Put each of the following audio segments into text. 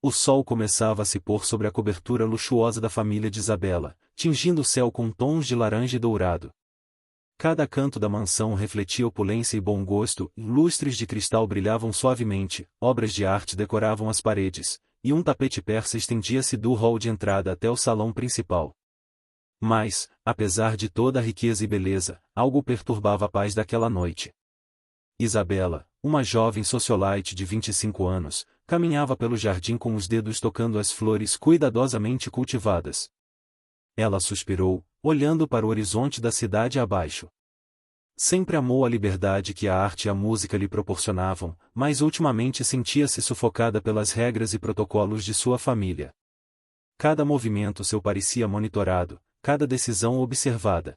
O sol começava a se pôr sobre a cobertura luxuosa da família de Isabela, tingindo o céu com tons de laranja e dourado. Cada canto da mansão refletia opulência e bom gosto, lustres de cristal brilhavam suavemente, obras de arte decoravam as paredes, e um tapete persa estendia-se do hall de entrada até o salão principal. Mas, apesar de toda a riqueza e beleza, algo perturbava a paz daquela noite. Isabela, uma jovem socialite de 25 anos, caminhava pelo jardim com os dedos tocando as flores cuidadosamente cultivadas. Ela suspirou, olhando para o horizonte da cidade abaixo. Sempre amou a liberdade que a arte e a música lhe proporcionavam, mas ultimamente sentia-se sufocada pelas regras e protocolos de sua família. Cada movimento seu parecia monitorado, cada decisão observada.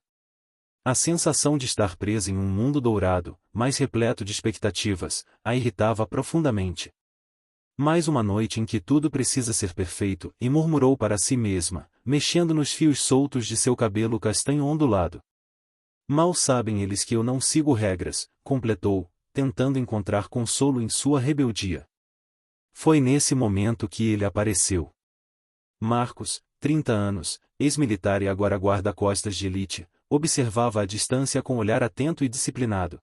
A sensação de estar presa em um mundo dourado, mas repleto de expectativas, a irritava profundamente. Mais uma noite em que tudo precisa ser perfeito, e murmurou para si mesma, mexendo nos fios soltos de seu cabelo castanho ondulado. Mal sabem eles que eu não sigo regras, completou, tentando encontrar consolo em sua rebeldia. Foi nesse momento que ele apareceu. Marcos, 30 anos, ex-militar e agora guarda-costas de elite, observava à distância com olhar atento e disciplinado.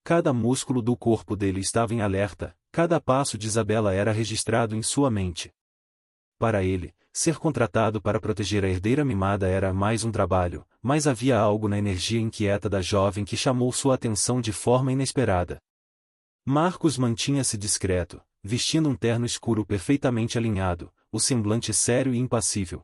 Cada músculo do corpo dele estava em alerta, cada passo de Isabela era registrado em sua mente. Para ele, ser contratado para proteger a herdeira mimada era mais um trabalho, mas havia algo na energia inquieta da jovem que chamou sua atenção de forma inesperada. Marcos mantinha-se discreto, vestindo um terno escuro perfeitamente alinhado, o semblante sério e impassível.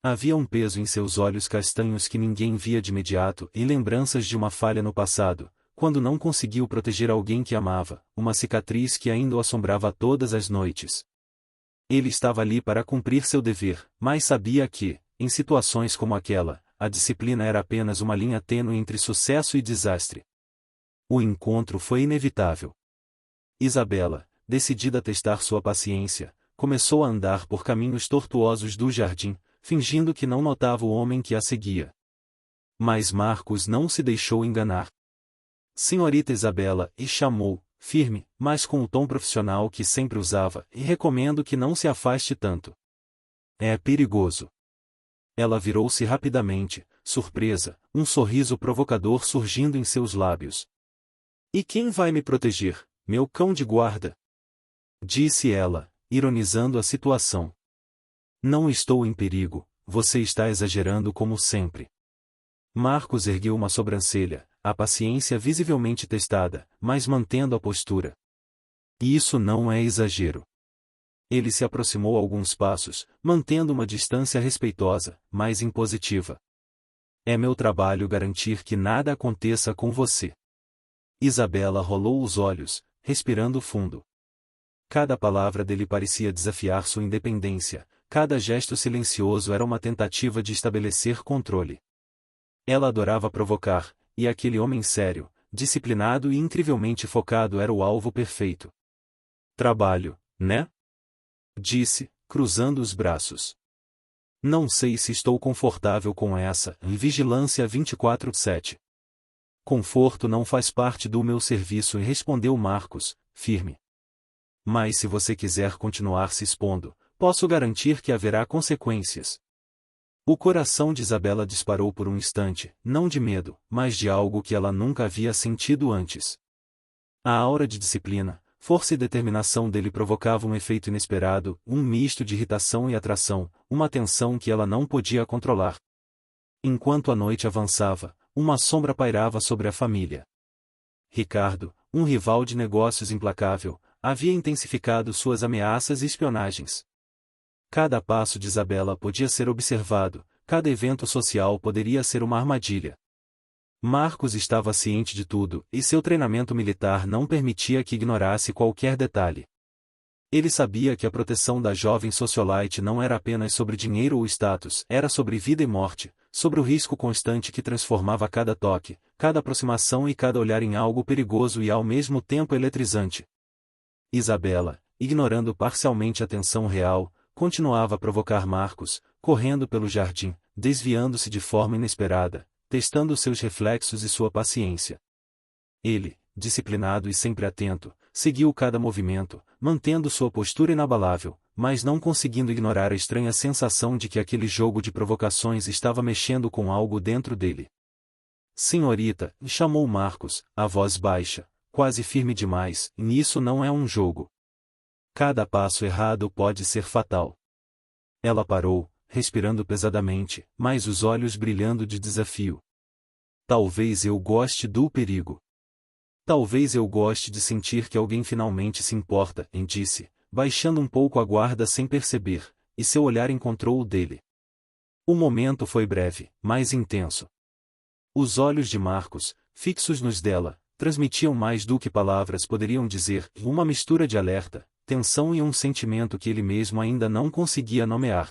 Havia um peso em seus olhos castanhos que ninguém via de imediato e lembranças de uma falha no passado, quando não conseguiu proteger alguém que amava, uma cicatriz que ainda o assombrava todas as noites. Ele estava ali para cumprir seu dever, mas sabia que, em situações como aquela, a disciplina era apenas uma linha tênue entre sucesso e desastre. O encontro foi inevitável. Isabela, decidida a testar sua paciência, começou a andar por caminhos tortuosos do jardim, fingindo que não notava o homem que a seguia. Mas Marcos não se deixou enganar. Senhorita Isabela, e chamou, firme, mas com o tom profissional que sempre usava, e recomendo que não se afaste tanto. É perigoso. Ela virou-se rapidamente, surpresa, um sorriso provocador surgindo em seus lábios. E quem vai me proteger, meu cão de guarda? Disse ela, ironizando a situação. Não estou em perigo, você está exagerando como sempre. Marcos ergueu uma sobrancelha, a paciência visivelmente testada, mas mantendo a postura. E isso não é exagero. Ele se aproximou alguns passos, mantendo uma distância respeitosa, mas impositiva. É meu trabalho garantir que nada aconteça com você. Isabela rolou os olhos, respirando fundo. Cada palavra dele parecia desafiar sua independência, cada gesto silencioso era uma tentativa de estabelecer controle. Ela adorava provocar, e aquele homem sério, disciplinado e incrivelmente focado era o alvo perfeito. Trabalho, né? Disse, cruzando os braços. Não sei se estou confortável com essa vigilância 24/7. Conforto não faz parte do meu serviço, respondeu Marcos, firme. Mas se você quiser continuar se expondo, posso garantir que haverá consequências. O coração de Isabela disparou por um instante, não de medo, mas de algo que ela nunca havia sentido antes. A aura de disciplina, força e determinação dele provocava um efeito inesperado, um misto de irritação e atração, uma tensão que ela não podia controlar. Enquanto a noite avançava, uma sombra pairava sobre a família. Ricardo, um rival de negócios implacável, havia intensificado suas ameaças e espionagens. Cada passo de Isabela podia ser observado, cada evento social poderia ser uma armadilha. Marcos estava ciente de tudo, e seu treinamento militar não permitia que ignorasse qualquer detalhe. Ele sabia que a proteção da jovem socialite não era apenas sobre dinheiro ou status, era sobre vida e morte, sobre o risco constante que transformava cada toque, cada aproximação e cada olhar em algo perigoso e ao mesmo tempo eletrizante. Isabela, ignorando parcialmente a tensão real, continuava a provocar Marcos, correndo pelo jardim, desviando-se de forma inesperada, testando seus reflexos e sua paciência. Ele, disciplinado e sempre atento, seguiu cada movimento, mantendo sua postura inabalável, mas não conseguindo ignorar a estranha sensação de que aquele jogo de provocações estava mexendo com algo dentro dele. Senhorita, chamou Marcos, a voz baixa, quase firme demais, nisso não é um jogo. Cada passo errado pode ser fatal. Ela parou, respirando pesadamente, mas os olhos brilhando de desafio. Talvez eu goste do perigo. Talvez eu goste de sentir que alguém finalmente se importa, disse, baixando um pouco a guarda sem perceber, e seu olhar encontrou o dele. O momento foi breve, mas intenso. Os olhos de Marcos, fixos nos dela, transmitiam mais do que palavras poderiam dizer, uma mistura de alerta, tensão e um sentimento que ele mesmo ainda não conseguia nomear.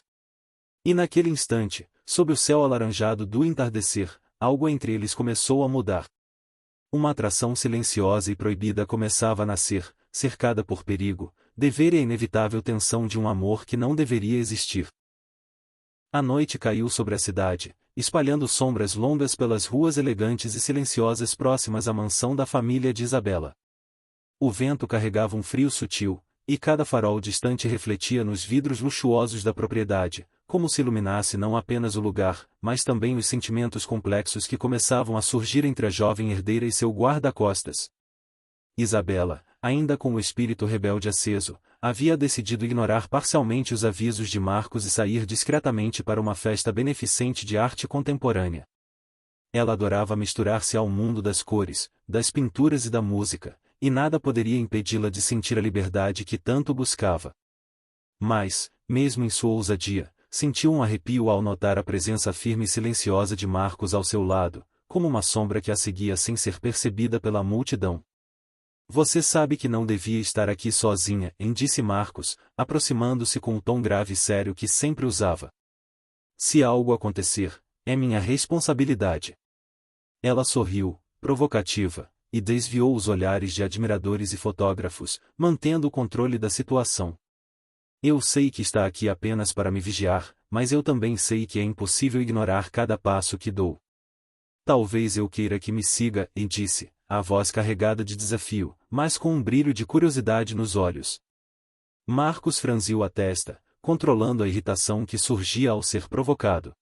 E naquele instante, sob o céu alaranjado do entardecer, algo entre eles começou a mudar. Uma atração silenciosa e proibida começava a nascer, cercada por perigo, dever e a inevitável tensão de um amor que não deveria existir. A noite caiu sobre a cidade, espalhando sombras longas pelas ruas elegantes e silenciosas próximas à mansão da família de Isabela. O vento carregava um frio sutil, e cada farol distante refletia nos vidros luxuosos da propriedade, como se iluminasse não apenas o lugar, mas também os sentimentos complexos que começavam a surgir entre a jovem herdeira e seu guarda-costas. Isabela, ainda com o espírito rebelde aceso, havia decidido ignorar parcialmente os avisos de Marcos e sair discretamente para uma festa beneficente de arte contemporânea. Ela adorava misturar-se ao mundo das cores, das pinturas e da música, e nada poderia impedi-la de sentir a liberdade que tanto buscava. Mas, mesmo em sua ousadia, sentiu um arrepio ao notar a presença firme e silenciosa de Marcos ao seu lado, como uma sombra que a seguia sem ser percebida pela multidão. Você sabe que não devia estar aqui sozinha, disse Marcos, aproximando-se com o tom grave e sério que sempre usava. Se algo acontecer, é minha responsabilidade. Ela sorriu, provocativa, e desviou os olhares de admiradores e fotógrafos, mantendo o controle da situação. Eu sei que está aqui apenas para me vigiar, mas eu também sei que é impossível ignorar cada passo que dou. Talvez eu queira que me siga, disse, a voz carregada de desafio, mas com um brilho de curiosidade nos olhos. Marcos franziu a testa, controlando a irritação que surgia ao ser provocado.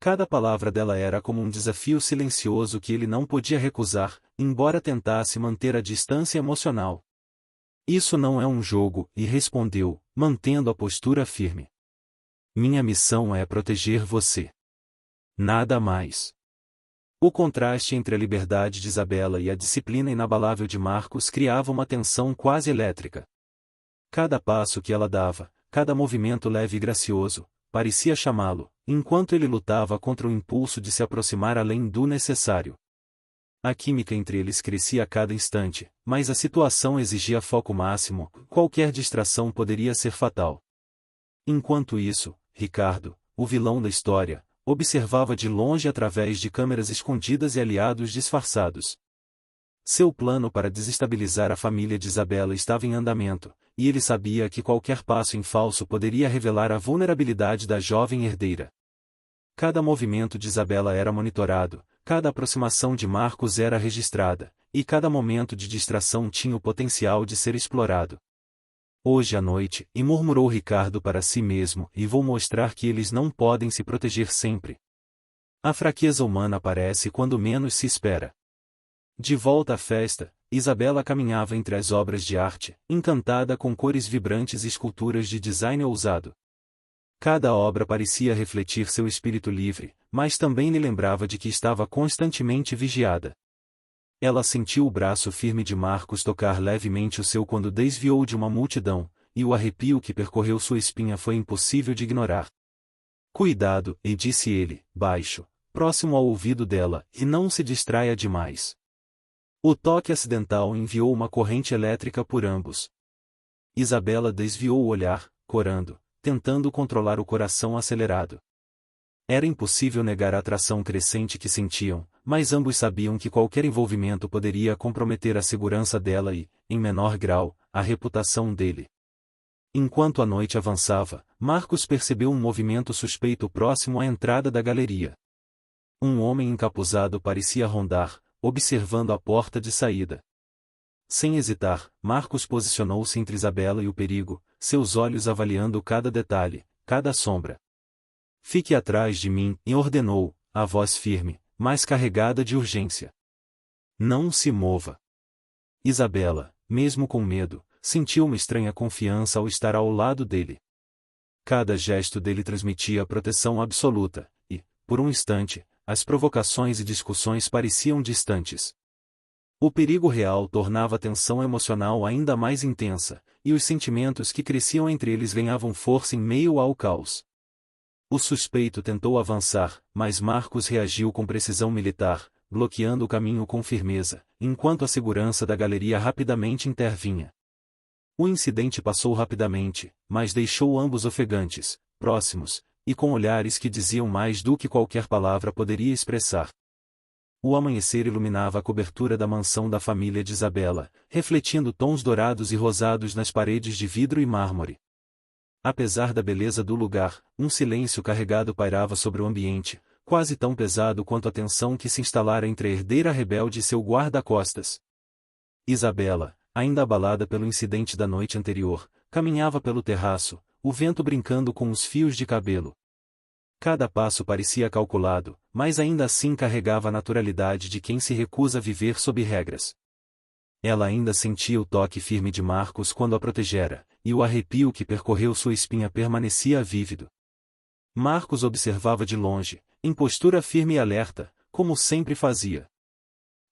Cada palavra dela era como um desafio silencioso que ele não podia recusar, embora tentasse manter a distância emocional. Isso não é um jogo, e respondeu, mantendo a postura firme. Minha missão é proteger você. Nada mais. O contraste entre a liberdade de Isabela e a disciplina inabalável de Marcos criava uma tensão quase elétrica. Cada passo que ela dava, cada movimento leve e gracioso, parecia chamá-lo, enquanto ele lutava contra o impulso de se aproximar além do necessário. A química entre eles crescia a cada instante, mas a situação exigia foco máximo, qualquer distração poderia ser fatal. Enquanto isso, Ricardo, o vilão da história, observava de longe através de câmeras escondidas e aliados disfarçados. Seu plano para desestabilizar a família de Isabela estava em andamento, e ele sabia que qualquer passo em falso poderia revelar a vulnerabilidade da jovem herdeira. Cada movimento de Isabela era monitorado, cada aproximação de Marcos era registrada, e cada momento de distração tinha o potencial de ser explorado. Hoje à noite, e murmurou Ricardo para si mesmo, e vou mostrar que eles não podem se proteger sempre. A fraqueza humana aparece quando menos se espera. De volta à festa, Isabela caminhava entre as obras de arte, encantada com cores vibrantes e esculturas de design ousado. Cada obra parecia refletir seu espírito livre, mas também lhe lembrava de que estava constantemente vigiada. Ela sentiu o braço firme de Marcos tocar levemente o seu quando desviou de uma multidão, e o arrepio que percorreu sua espinha foi impossível de ignorar. Cuidado, disse ele, baixo, próximo ao ouvido dela, e não se distraia demais. O toque acidental enviou uma corrente elétrica por ambos. Isabela desviou o olhar, corando, tentando controlar o coração acelerado. Era impossível negar a atração crescente que sentiam, mas ambos sabiam que qualquer envolvimento poderia comprometer a segurança dela e, em menor grau, a reputação dele. Enquanto a noite avançava, Marcos percebeu um movimento suspeito próximo à entrada da galeria. Um homem encapuzado parecia rondar, observando a porta de saída. Sem hesitar, Marcos posicionou-se entre Isabela e o perigo, seus olhos avaliando cada detalhe, cada sombra. Fique atrás de mim, e ordenou, a voz firme, mas carregada de urgência. Não se mova. Isabela, mesmo com medo, sentiu uma estranha confiança ao estar ao lado dele. Cada gesto dele transmitia proteção absoluta, e, por um instante, as provocações e discussões pareciam distantes. O perigo real tornava a tensão emocional ainda mais intensa, e os sentimentos que cresciam entre eles ganhavam força em meio ao caos. O suspeito tentou avançar, mas Marcos reagiu com precisão militar, bloqueando o caminho com firmeza, enquanto a segurança da galeria rapidamente intervinha. O incidente passou rapidamente, mas deixou ambos ofegantes, próximos, e com olhares que diziam mais do que qualquer palavra poderia expressar. O amanhecer iluminava a cobertura da mansão da família de Isabela, refletindo tons dourados e rosados nas paredes de vidro e mármore. Apesar da beleza do lugar, um silêncio carregado pairava sobre o ambiente, quase tão pesado quanto a tensão que se instalara entre a herdeira rebelde e seu guarda-costas. Isabela, ainda abalada pelo incidente da noite anterior, caminhava pelo terraço, o vento brincando com os fios de cabelo. Cada passo parecia calculado, mas ainda assim carregava a naturalidade de quem se recusa a viver sob regras. Ela ainda sentia o toque firme de Marcos quando a protegera, e o arrepio que percorreu sua espinha permanecia vívido. Marcos observava de longe, em postura firme e alerta, como sempre fazia.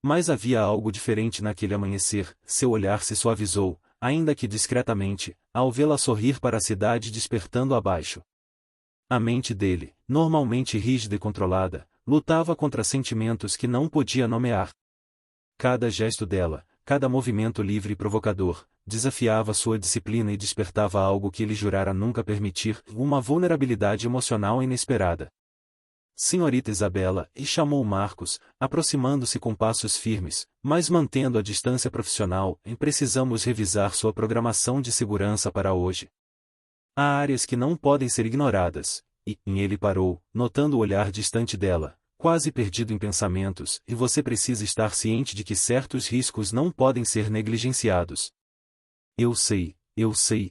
Mas havia algo diferente naquele amanhecer, seu olhar se suavizou, ainda que discretamente, ao vê-la sorrir para a cidade despertando abaixo. A mente dele, normalmente rígida e controlada, lutava contra sentimentos que não podia nomear. Cada gesto dela, cada movimento livre e provocador, desafiava sua disciplina e despertava algo que ele jurara nunca permitir, uma vulnerabilidade emocional inesperada. Senhorita Isabela, e chamou Marcos, aproximando-se com passos firmes, mas mantendo a distância profissional, precisamos revisar sua programação de segurança para hoje. Há áreas que não podem ser ignoradas, e ele parou, notando o olhar distante dela, quase perdido em pensamentos, e você precisa estar ciente de que certos riscos não podem ser negligenciados. Eu sei,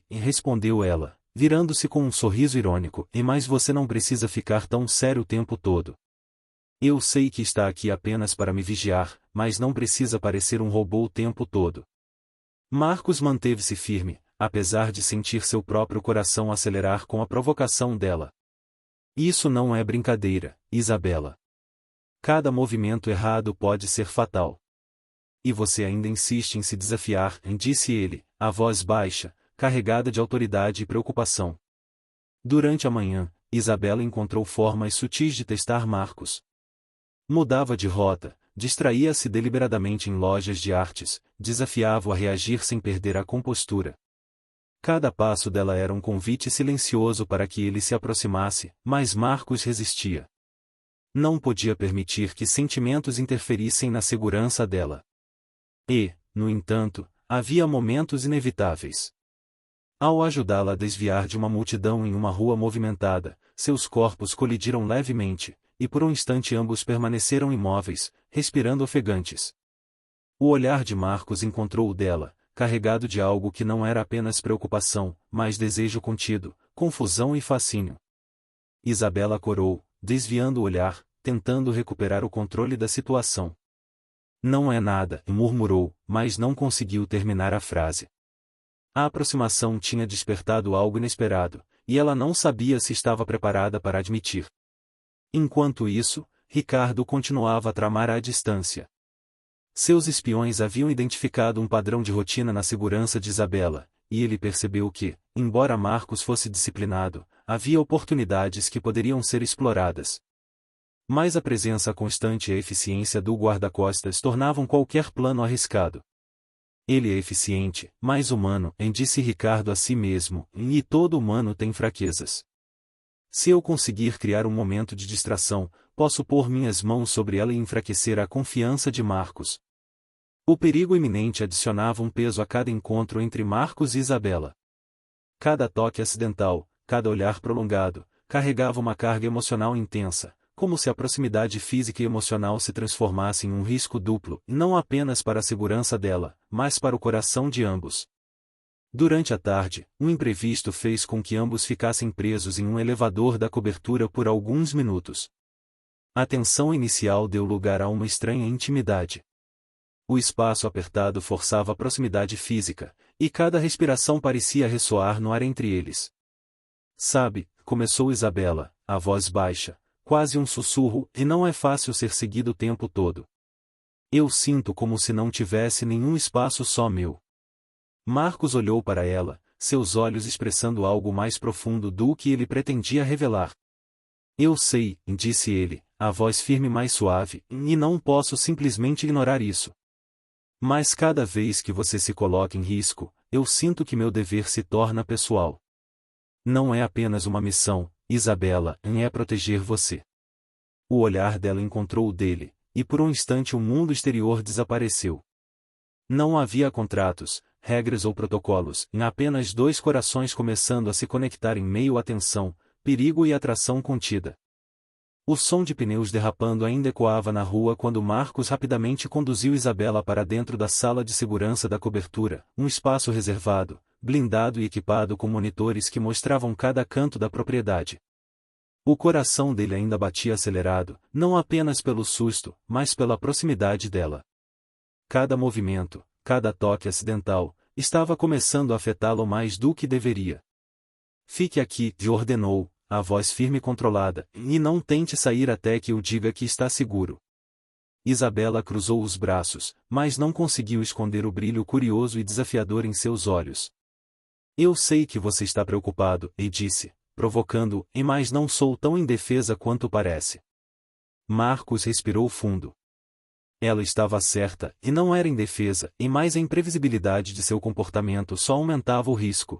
respondeu ela, virando-se com um sorriso irônico, mas você não precisa ficar tão sério o tempo todo. Eu sei que está aqui apenas para me vigiar, mas não precisa parecer um robô o tempo todo. Marcos manteve-se firme, apesar de sentir seu próprio coração acelerar com a provocação dela. Isso não é brincadeira, Isabela. Cada movimento errado pode ser fatal. E você ainda insiste em se desafiar, disse ele, a voz baixa, carregada de autoridade e preocupação. Durante a manhã, Isabela encontrou formas sutis de testar Marcos. Mudava de rota, distraía-se deliberadamente em lojas de artes, desafiava-o a reagir sem perder a compostura. Cada passo dela era um convite silencioso para que ele se aproximasse, mas Marcos resistia. Não podia permitir que sentimentos interferissem na segurança dela. E, no entanto, havia momentos inevitáveis. Ao ajudá-la a desviar de uma multidão em uma rua movimentada, seus corpos colidiram levemente, e por um instante ambos permaneceram imóveis, respirando ofegantes. O olhar de Marcos encontrou o dela, carregado de algo que não era apenas preocupação, mas desejo contido, confusão e fascínio. Isabela corou, desviando o olhar, tentando recuperar o controle da situação. Não é nada, murmurou, mas não conseguiu terminar a frase. A aproximação tinha despertado algo inesperado, e ela não sabia se estava preparada para admitir. Enquanto isso, Ricardo continuava a tramar à distância. Seus espiões haviam identificado um padrão de rotina na segurança de Isabela, e ele percebeu que, embora Marcos fosse disciplinado, havia oportunidades que poderiam ser exploradas. Mas a presença constante e a eficiência do guarda-costas tornavam qualquer plano arriscado. Ele é eficiente, mas humano, disse Ricardo a si mesmo, e todo humano tem fraquezas. Se eu conseguir criar um momento de distração, posso pôr minhas mãos sobre ela e enfraquecer a confiança de Marcos. O perigo iminente adicionava um peso a cada encontro entre Marcos e Isabela. Cada toque acidental, cada olhar prolongado, carregava uma carga emocional intensa, como se a proximidade física e emocional se transformasse em um risco duplo, não apenas para a segurança dela, mas para o coração de ambos. Durante a tarde, um imprevisto fez com que ambos ficassem presos em um elevador da cobertura por alguns minutos. A tensão inicial deu lugar a uma estranha intimidade. O espaço apertado forçava a proximidade física, e cada respiração parecia ressoar no ar entre eles. Sabe, começou Isabela, a voz baixa, quase um sussurro, e não é fácil ser seguido o tempo todo. Eu sinto como se não tivesse nenhum espaço só meu. Marcos olhou para ela, seus olhos expressando algo mais profundo do que ele pretendia revelar. Eu sei, disse ele, a voz firme mais suave, e não posso simplesmente ignorar isso. Mas cada vez que você se coloca em risco, eu sinto que meu dever se torna pessoal. Não é apenas uma missão, Isabela, é proteger você. O olhar dela encontrou o dele, e por um instante o mundo exterior desapareceu. Não havia contratos, regras ou protocolos, apenas dois corações começando a se conectar em meio à tensão, perigo e atração contida. O som de pneus derrapando ainda ecoava na rua quando Marcos rapidamente conduziu Isabela para dentro da sala de segurança da cobertura, um espaço reservado, blindado e equipado com monitores que mostravam cada canto da propriedade. O coração dele ainda batia acelerado, não apenas pelo susto, mas pela proximidade dela. Cada movimento, cada toque acidental, estava começando a afetá-lo mais do que deveria. Fique aqui, ordenou, a voz firme e controlada, e não tente sair até que eu diga que está seguro. Isabela cruzou os braços, mas não conseguiu esconder o brilho curioso e desafiador em seus olhos. Eu sei que você está preocupado, e disse, provocando-o, mas não sou tão indefesa quanto parece. Marcos respirou fundo. Ela estava certa, e não era indefesa, mas a imprevisibilidade de seu comportamento só aumentava o risco.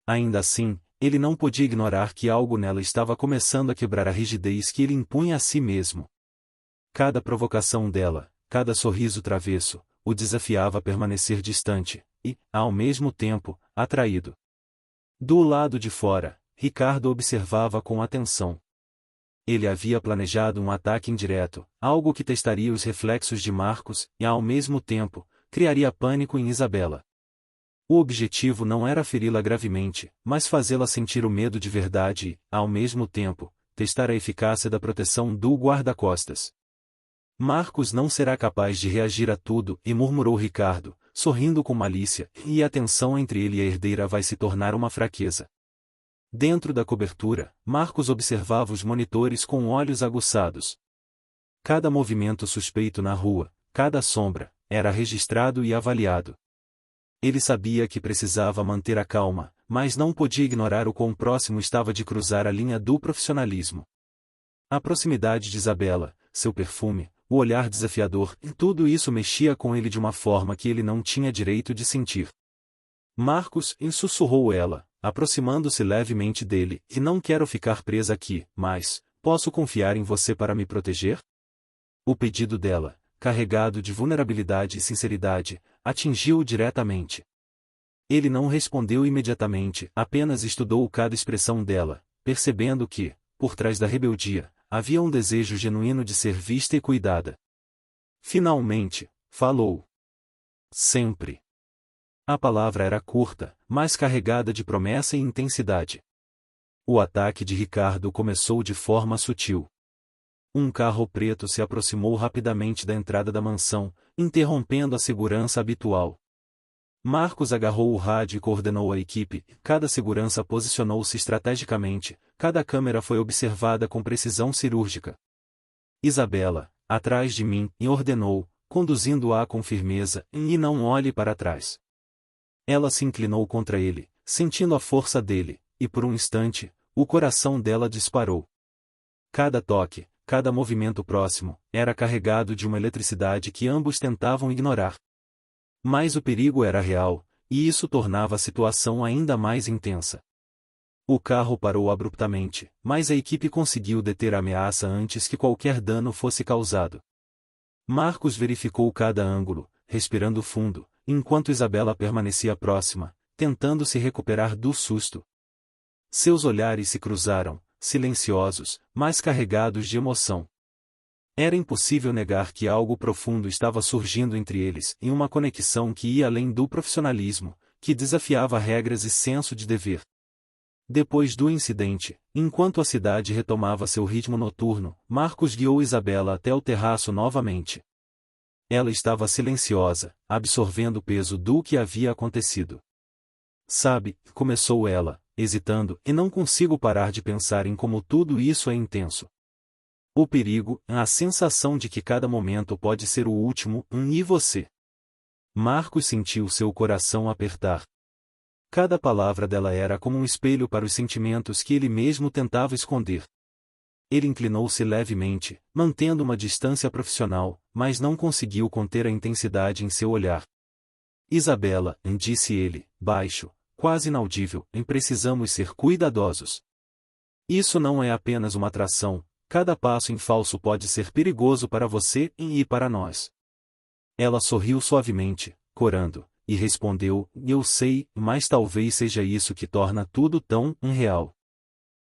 Ainda assim, ele não podia ignorar que algo nela estava começando a quebrar a rigidez que ele impunha a si mesmo. Cada provocação dela, cada sorriso travesso, o desafiava a permanecer distante, e, ao mesmo tempo, atraído. Do lado de fora, Ricardo observava com atenção. Ele havia planejado um ataque indireto, algo que testaria os reflexos de Marcos, e ao mesmo tempo, criaria pânico em Isabela. O objetivo não era feri-la gravemente, mas fazê-la sentir o medo de verdade e, ao mesmo tempo, testar a eficácia da proteção do guarda-costas. Marcos não será capaz de reagir a tudo, e murmurou Ricardo, sorrindo com malícia, e a tensão entre ele e a herdeira vai se tornar uma fraqueza. Dentro da cobertura, Marcos observava os monitores com olhos aguçados. Cada movimento suspeito na rua, cada sombra, era registrado e avaliado. Ele sabia que precisava manter a calma, mas não podia ignorar o quão próximo estava de cruzar a linha do profissionalismo. A proximidade de Isabela, seu perfume, o olhar desafiador, tudo isso mexia com ele de uma forma que ele não tinha direito de sentir. Marcos, sussurrou ela, aproximando-se levemente dele, e não quero ficar presa aqui, mas, posso confiar em você para me proteger? O pedido dela, carregado de vulnerabilidade e sinceridade, atingiu-o diretamente. Ele não respondeu imediatamente, apenas estudou cada expressão dela, percebendo que, por trás da rebeldia, havia um desejo genuíno de ser vista e cuidada. Finalmente, falou. Sempre. A palavra era curta, mas carregada de promessa e intensidade. O ataque de Ricardo começou de forma sutil. Um carro preto se aproximou rapidamente da entrada da mansão, interrompendo a segurança habitual. Marcos agarrou o rádio e coordenou a equipe, cada segurança posicionou-se estrategicamente, cada câmera foi observada com precisão cirúrgica. Isabela, atrás de mim, e ordenou, conduzindo-a com firmeza, e não olhe para trás. Ela se inclinou contra ele, sentindo a força dele, e por um instante, o coração dela disparou. Cada toque, cada movimento próximo, era carregado de uma eletricidade que ambos tentavam ignorar. Mas o perigo era real, e isso tornava a situação ainda mais intensa. O carro parou abruptamente, mas a equipe conseguiu deter a ameaça antes que qualquer dano fosse causado. Marcos verificou cada ângulo, respirando fundo, enquanto Isabela permanecia próxima, tentando se recuperar do susto. Seus olhares se cruzaram, silenciosos, mas carregados de emoção. Era impossível negar que algo profundo estava surgindo entre eles, em uma conexão que ia além do profissionalismo, que desafiava regras e senso de dever. Depois do incidente, enquanto a cidade retomava seu ritmo noturno, Marcos guiou Isabela até o terraço novamente. Ela estava silenciosa, absorvendo o peso do que havia acontecido. Sabe, começou ela, hesitando, e não consigo parar de pensar em como tudo isso é intenso. O perigo, a sensação de que cada momento pode ser o último, e você. Marcos sentiu seu coração apertar. Cada palavra dela era como um espelho para os sentimentos que ele mesmo tentava esconder. Ele inclinou-se levemente, mantendo uma distância profissional, mas não conseguiu conter a intensidade em seu olhar. Isabela, disse ele, baixo, quase inaudível, precisamos ser cuidadosos. Isso não é apenas uma atração, cada passo em falso pode ser perigoso para você e para nós. Ela sorriu suavemente, corando, e respondeu, eu sei, mas talvez seja isso que torna tudo tão irreal.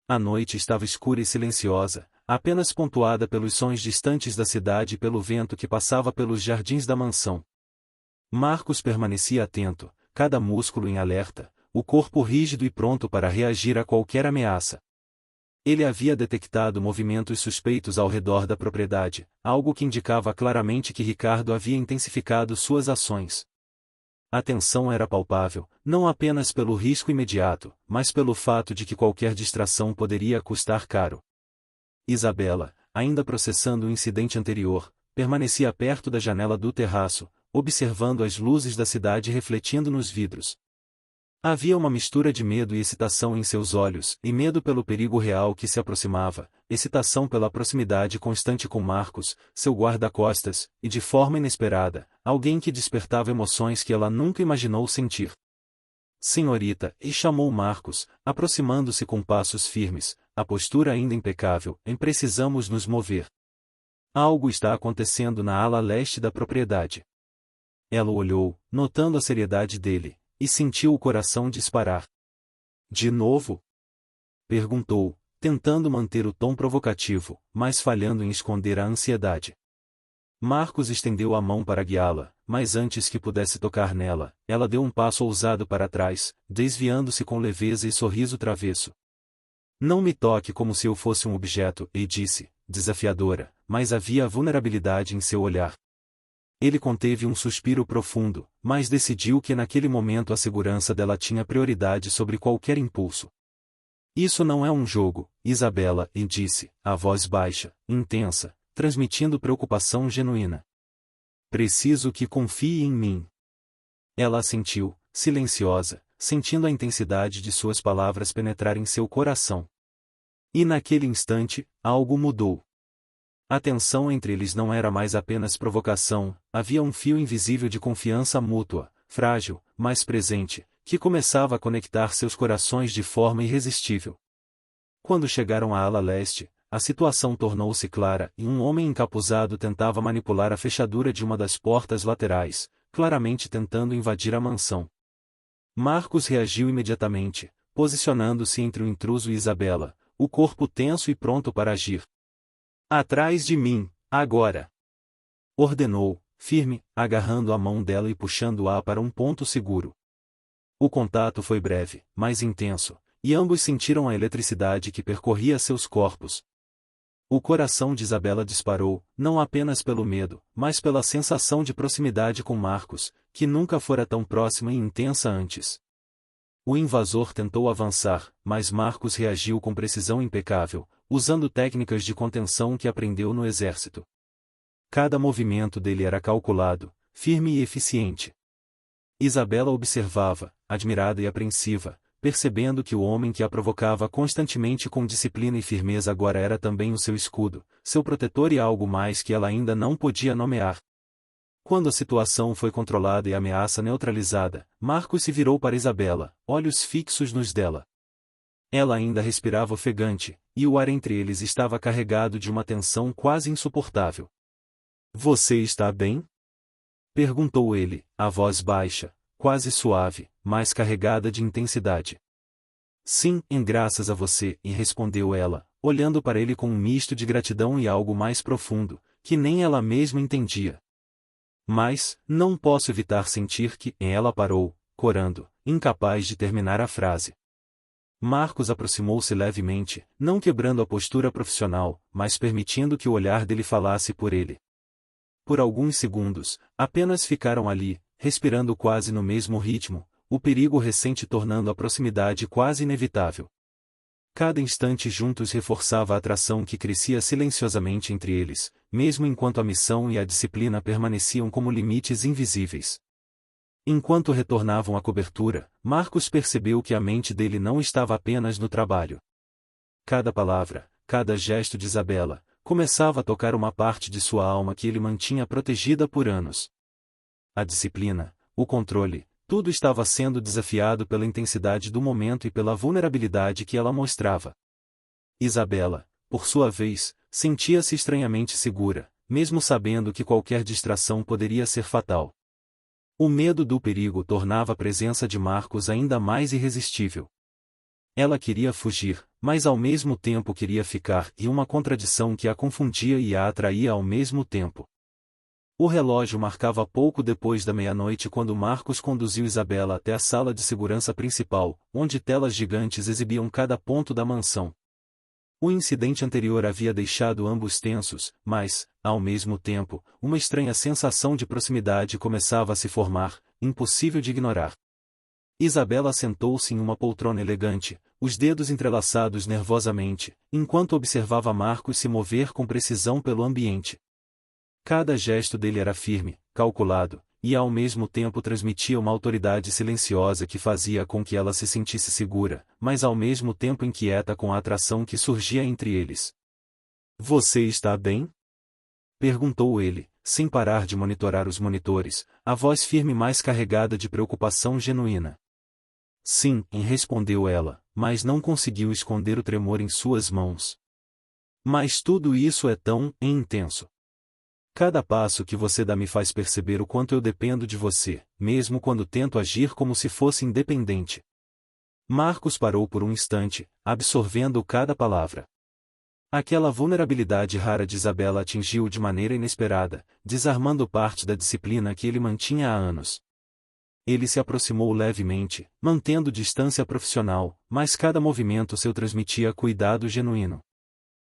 A noite estava escura e silenciosa, apenas pontuada pelos sons distantes da cidade e pelo vento que passava pelos jardins da mansão. Marcos permanecia atento, cada músculo em alerta, o corpo rígido e pronto para reagir a qualquer ameaça. Ele havia detectado movimentos suspeitos ao redor da propriedade, algo que indicava claramente que Ricardo havia intensificado suas ações. A tensão era palpável, não apenas pelo risco imediato, mas pelo fato de que qualquer distração poderia custar caro. Isabela, ainda processando o incidente anterior, permanecia perto da janela do terraço, observando as luzes da cidade refletindo nos vidros. Havia uma mistura de medo e excitação em seus olhos, e medo pelo perigo real que se aproximava, excitação pela proximidade constante com Marcos, seu guarda-costas, e de forma inesperada, alguém que despertava emoções que ela nunca imaginou sentir. Senhorita, e chamou Marcos, aproximando-se com passos firmes, a postura ainda impecável, precisamos nos mover. Algo está acontecendo na ala leste da propriedade. Ela olhou, notando a seriedade dele, e sentiu o coração disparar. De novo? Perguntou, tentando manter o tom provocativo, mas falhando em esconder a ansiedade. Marcos estendeu a mão para guiá-la, mas antes que pudesse tocar nela, ela deu um passo ousado para trás, desviando-se com leveza e sorriso travesso. Não me toque como se eu fosse um objeto, e disse, desafiadora, mas havia vulnerabilidade em seu olhar. Ele conteve um suspiro profundo, mas decidiu que naquele momento a segurança dela tinha prioridade sobre qualquer impulso. Isso não é um jogo, Isabela, disse, a voz baixa, intensa, transmitindo preocupação genuína. Preciso que confie em mim. Ela assentiu, silenciosa, sentindo a intensidade de suas palavras penetrar em seu coração. E naquele instante, algo mudou. A tensão entre eles não era mais apenas provocação, havia um fio invisível de confiança mútua, frágil, mas presente, que começava a conectar seus corações de forma irresistível. Quando chegaram à ala leste, a situação tornou-se clara e um homem encapuzado tentava manipular a fechadura de uma das portas laterais, claramente tentando invadir a mansão. Marcos reagiu imediatamente, posicionando-se entre o intruso e Isabela, o corpo tenso e pronto para agir. Atrás de mim, agora! Ordenou, firme, agarrando a mão dela e puxando-a para um ponto seguro. O contato foi breve, mas intenso, e ambos sentiram a eletricidade que percorria seus corpos. O coração de Isabela disparou, não apenas pelo medo, mas pela sensação de proximidade com Marcos, que nunca fora tão próxima e intensa antes. O invasor tentou avançar, mas Marcos reagiu com precisão impecável, usando técnicas de contenção que aprendeu no exército. Cada movimento dele era calculado, firme e eficiente. Isabela observava, admirada e apreensiva, percebendo que o homem que a provocava constantemente com disciplina e firmeza agora era também o seu escudo, seu protetor e algo mais que ela ainda não podia nomear. Quando a situação foi controlada e a ameaça neutralizada, Marcos se virou para Isabela, olhos fixos nos dela. Ela ainda respirava ofegante, e o ar entre eles estava carregado de uma tensão quase insuportável. Você está bem? Perguntou ele, a voz baixa, quase suave, mas carregada de intensidade. Sim, graças a você, e respondeu ela, olhando para ele com um misto de gratidão e algo mais profundo, que nem ela mesma entendia. Mas, não posso evitar sentir que, ela parou, corando, incapaz de terminar a frase. Marcos aproximou-se levemente, não quebrando a postura profissional, mas permitindo que o olhar dele falasse por ele. Por alguns segundos, apenas ficaram ali, respirando quase no mesmo ritmo, o perigo recente tornando a proximidade quase inevitável. Cada instante juntos reforçava a atração que crescia silenciosamente entre eles, mesmo enquanto a missão e a disciplina permaneciam como limites invisíveis. Enquanto retornavam à cobertura, Marcos percebeu que a mente dele não estava apenas no trabalho. Cada palavra, cada gesto de Isabela, começava a tocar uma parte de sua alma que ele mantinha protegida por anos. A disciplina, o controle, tudo estava sendo desafiado pela intensidade do momento e pela vulnerabilidade que ela mostrava. Isabela, por sua vez, sentia-se estranhamente segura, mesmo sabendo que qualquer distração poderia ser fatal. O medo do perigo tornava a presença de Marcos ainda mais irresistível. Ela queria fugir, mas ao mesmo tempo queria ficar, e uma contradição que a confundia e a atraía ao mesmo tempo. O relógio marcava pouco depois da meia-noite quando Marcos conduziu Isabela até a sala de segurança principal, onde telas gigantes exibiam cada ponto da mansão. O incidente anterior havia deixado ambos tensos, mas, ao mesmo tempo, uma estranha sensação de proximidade começava a se formar, impossível de ignorar. Isabela sentou-se em uma poltrona elegante, os dedos entrelaçados nervosamente, enquanto observava Marcos se mover com precisão pelo ambiente. Cada gesto dele era firme, calculado, e ao mesmo tempo transmitia uma autoridade silenciosa que fazia com que ela se sentisse segura, mas ao mesmo tempo inquieta com a atração que surgia entre eles. "Você está bem?" perguntou ele, sem parar de monitorar os monitores, a voz firme mais carregada de preocupação genuína. "Sim", respondeu ela, mas não conseguiu esconder o tremor em suas mãos. "Mas tudo isso é tão intenso. Cada passo que você dá me faz perceber o quanto eu dependo de você, mesmo quando tento agir como se fosse independente." Marcos parou por um instante, absorvendo cada palavra. Aquela vulnerabilidade rara de Isabela atingiu-o de maneira inesperada, desarmando parte da disciplina que ele mantinha há anos. Ele se aproximou levemente, mantendo distância profissional, mas cada movimento seu transmitia cuidado genuíno.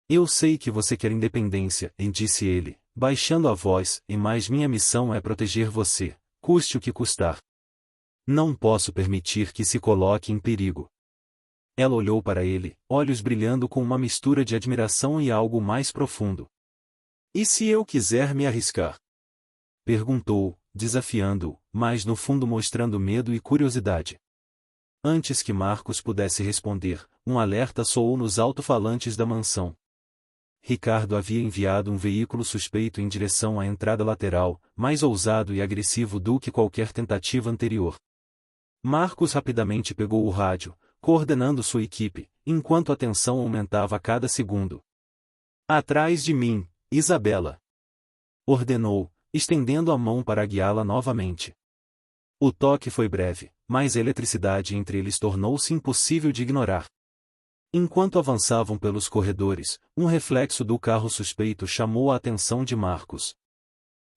"Eu sei que você quer independência", disse ele, baixando a voz, mas minha missão é proteger você, custe o que custar. Não posso permitir que se coloque em perigo. Ela olhou para ele, olhos brilhando com uma mistura de admiração e algo mais profundo. "E se eu quiser me arriscar?" perguntou, desafiando-o, mas no fundo mostrando medo e curiosidade. Antes que Marcos pudesse responder, um alerta soou nos alto-falantes da mansão. Ricardo havia enviado um veículo suspeito em direção à entrada lateral, mais ousado e agressivo do que qualquer tentativa anterior. Marcos rapidamente pegou o rádio, coordenando sua equipe, enquanto a tensão aumentava a cada segundo. "Atrás de mim, Isabela!" ordenou, estendendo a mão para guiá-la novamente. O toque foi breve, mas a eletricidade entre eles tornou-se impossível de ignorar. Enquanto avançavam pelos corredores, um reflexo do carro suspeito chamou a atenção de Marcos.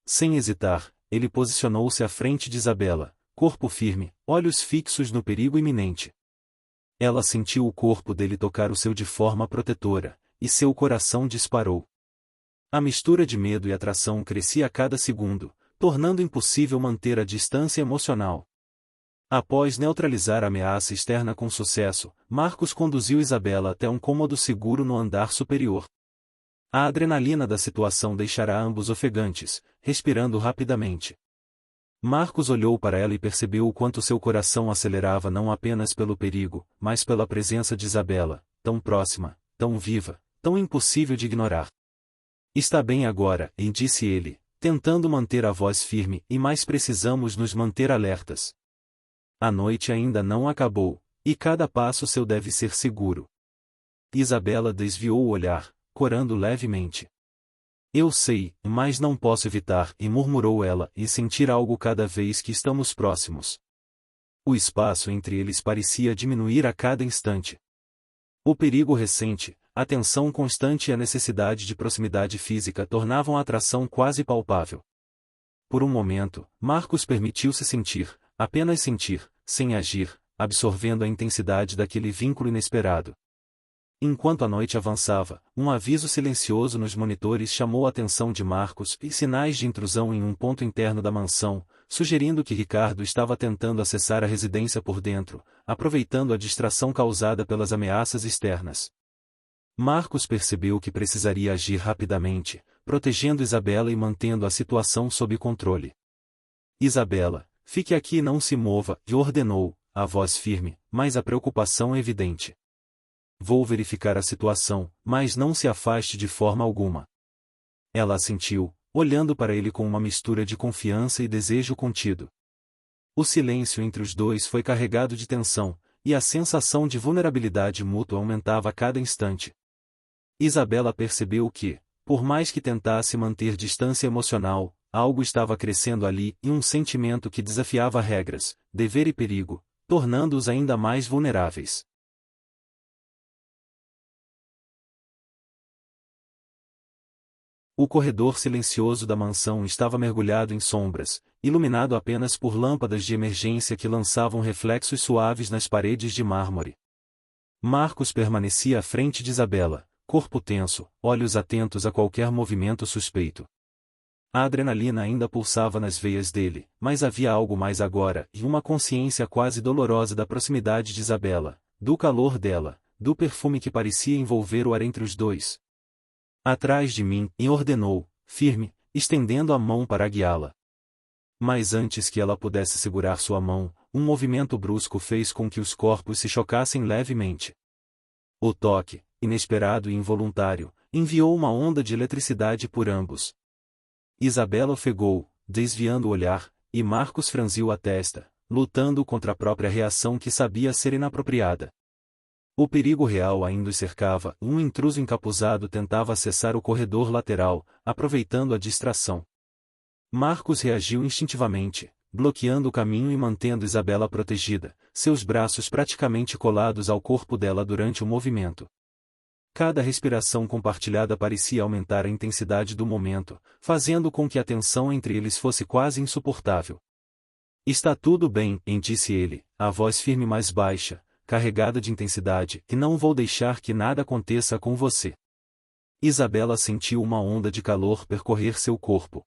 Sem hesitar, ele posicionou-se à frente de Isabela, corpo firme, olhos fixos no perigo iminente. Ela sentiu o corpo dele tocar o seu de forma protetora, e seu coração disparou. A mistura de medo e atração crescia a cada segundo, tornando impossível manter a distância emocional. Após neutralizar a ameaça externa com sucesso, Marcos conduziu Isabela até um cômodo seguro no andar superior. A adrenalina da situação deixara ambos ofegantes, respirando rapidamente. Marcos olhou para ela e percebeu o quanto seu coração acelerava não apenas pelo perigo, mas pela presença de Isabela, tão próxima, tão viva, tão impossível de ignorar. "Está bem agora", disse ele, tentando manter a voz firme, "mas precisamos nos manter alertas. A noite ainda não acabou, e cada passo seu deve ser seguro." Isabela desviou o olhar, corando levemente. "Eu sei, mas não posso evitar", murmurou ela, "e sentir algo cada vez que estamos próximos." O espaço entre eles parecia diminuir a cada instante. O perigo recente, a tensão constante e a necessidade de proximidade física tornavam a atração quase palpável. Por um momento, Marcos permitiu-se sentir, apenas sentir, sem agir, absorvendo a intensidade daquele vínculo inesperado. Enquanto a noite avançava, um aviso silencioso nos monitores chamou a atenção de Marcos e sinais de intrusão em um ponto interno da mansão, sugerindo que Ricardo estava tentando acessar a residência por dentro, aproveitando a distração causada pelas ameaças externas. Marcos percebeu que precisaria agir rapidamente, protegendo Isabela e mantendo a situação sob controle. Isabela, fique aqui e não se mova, e ordenou, a voz firme, mas a preocupação evidente. Vou verificar a situação, mas não se afaste de forma alguma. Ela assentiu, olhando para ele com uma mistura de confiança e desejo contido. O silêncio entre os dois foi carregado de tensão, e a sensação de vulnerabilidade mútua aumentava a cada instante. Isabela percebeu que, por mais que tentasse manter distância emocional, algo estava crescendo ali e um sentimento que desafiava regras, dever e perigo, tornando-os ainda mais vulneráveis. O corredor silencioso da mansão estava mergulhado em sombras, iluminado apenas por lâmpadas de emergência que lançavam reflexos suaves nas paredes de mármore. Marcos permanecia à frente de Isabela, corpo tenso, olhos atentos a qualquer movimento suspeito. A adrenalina ainda pulsava nas veias dele, mas havia algo mais agora e uma consciência quase dolorosa da proximidade de Isabela, do calor dela, do perfume que parecia envolver o ar entre os dois. Atrás de mim, e ordenou, firme, estendendo a mão para guiá-la. Mas antes que ela pudesse segurar sua mão, um movimento brusco fez com que os corpos se chocassem levemente. O toque, inesperado e involuntário, enviou uma onda de eletricidade por ambos. Isabela ofegou, desviando o olhar, e Marcos franziu a testa, lutando contra a própria reação que sabia ser inapropriada. O perigo real ainda os cercava, um intruso encapuzado tentava acessar o corredor lateral, aproveitando a distração. Marcos reagiu instintivamente, bloqueando o caminho e mantendo Isabela protegida, seus braços praticamente colados ao corpo dela durante o movimento. Cada respiração compartilhada parecia aumentar a intensidade do momento, fazendo com que a tensão entre eles fosse quase insuportável. Está tudo bem, disse ele, a voz firme mais baixa, carregada de intensidade, e não vou deixar que nada aconteça com você. Isabela sentiu uma onda de calor percorrer seu corpo.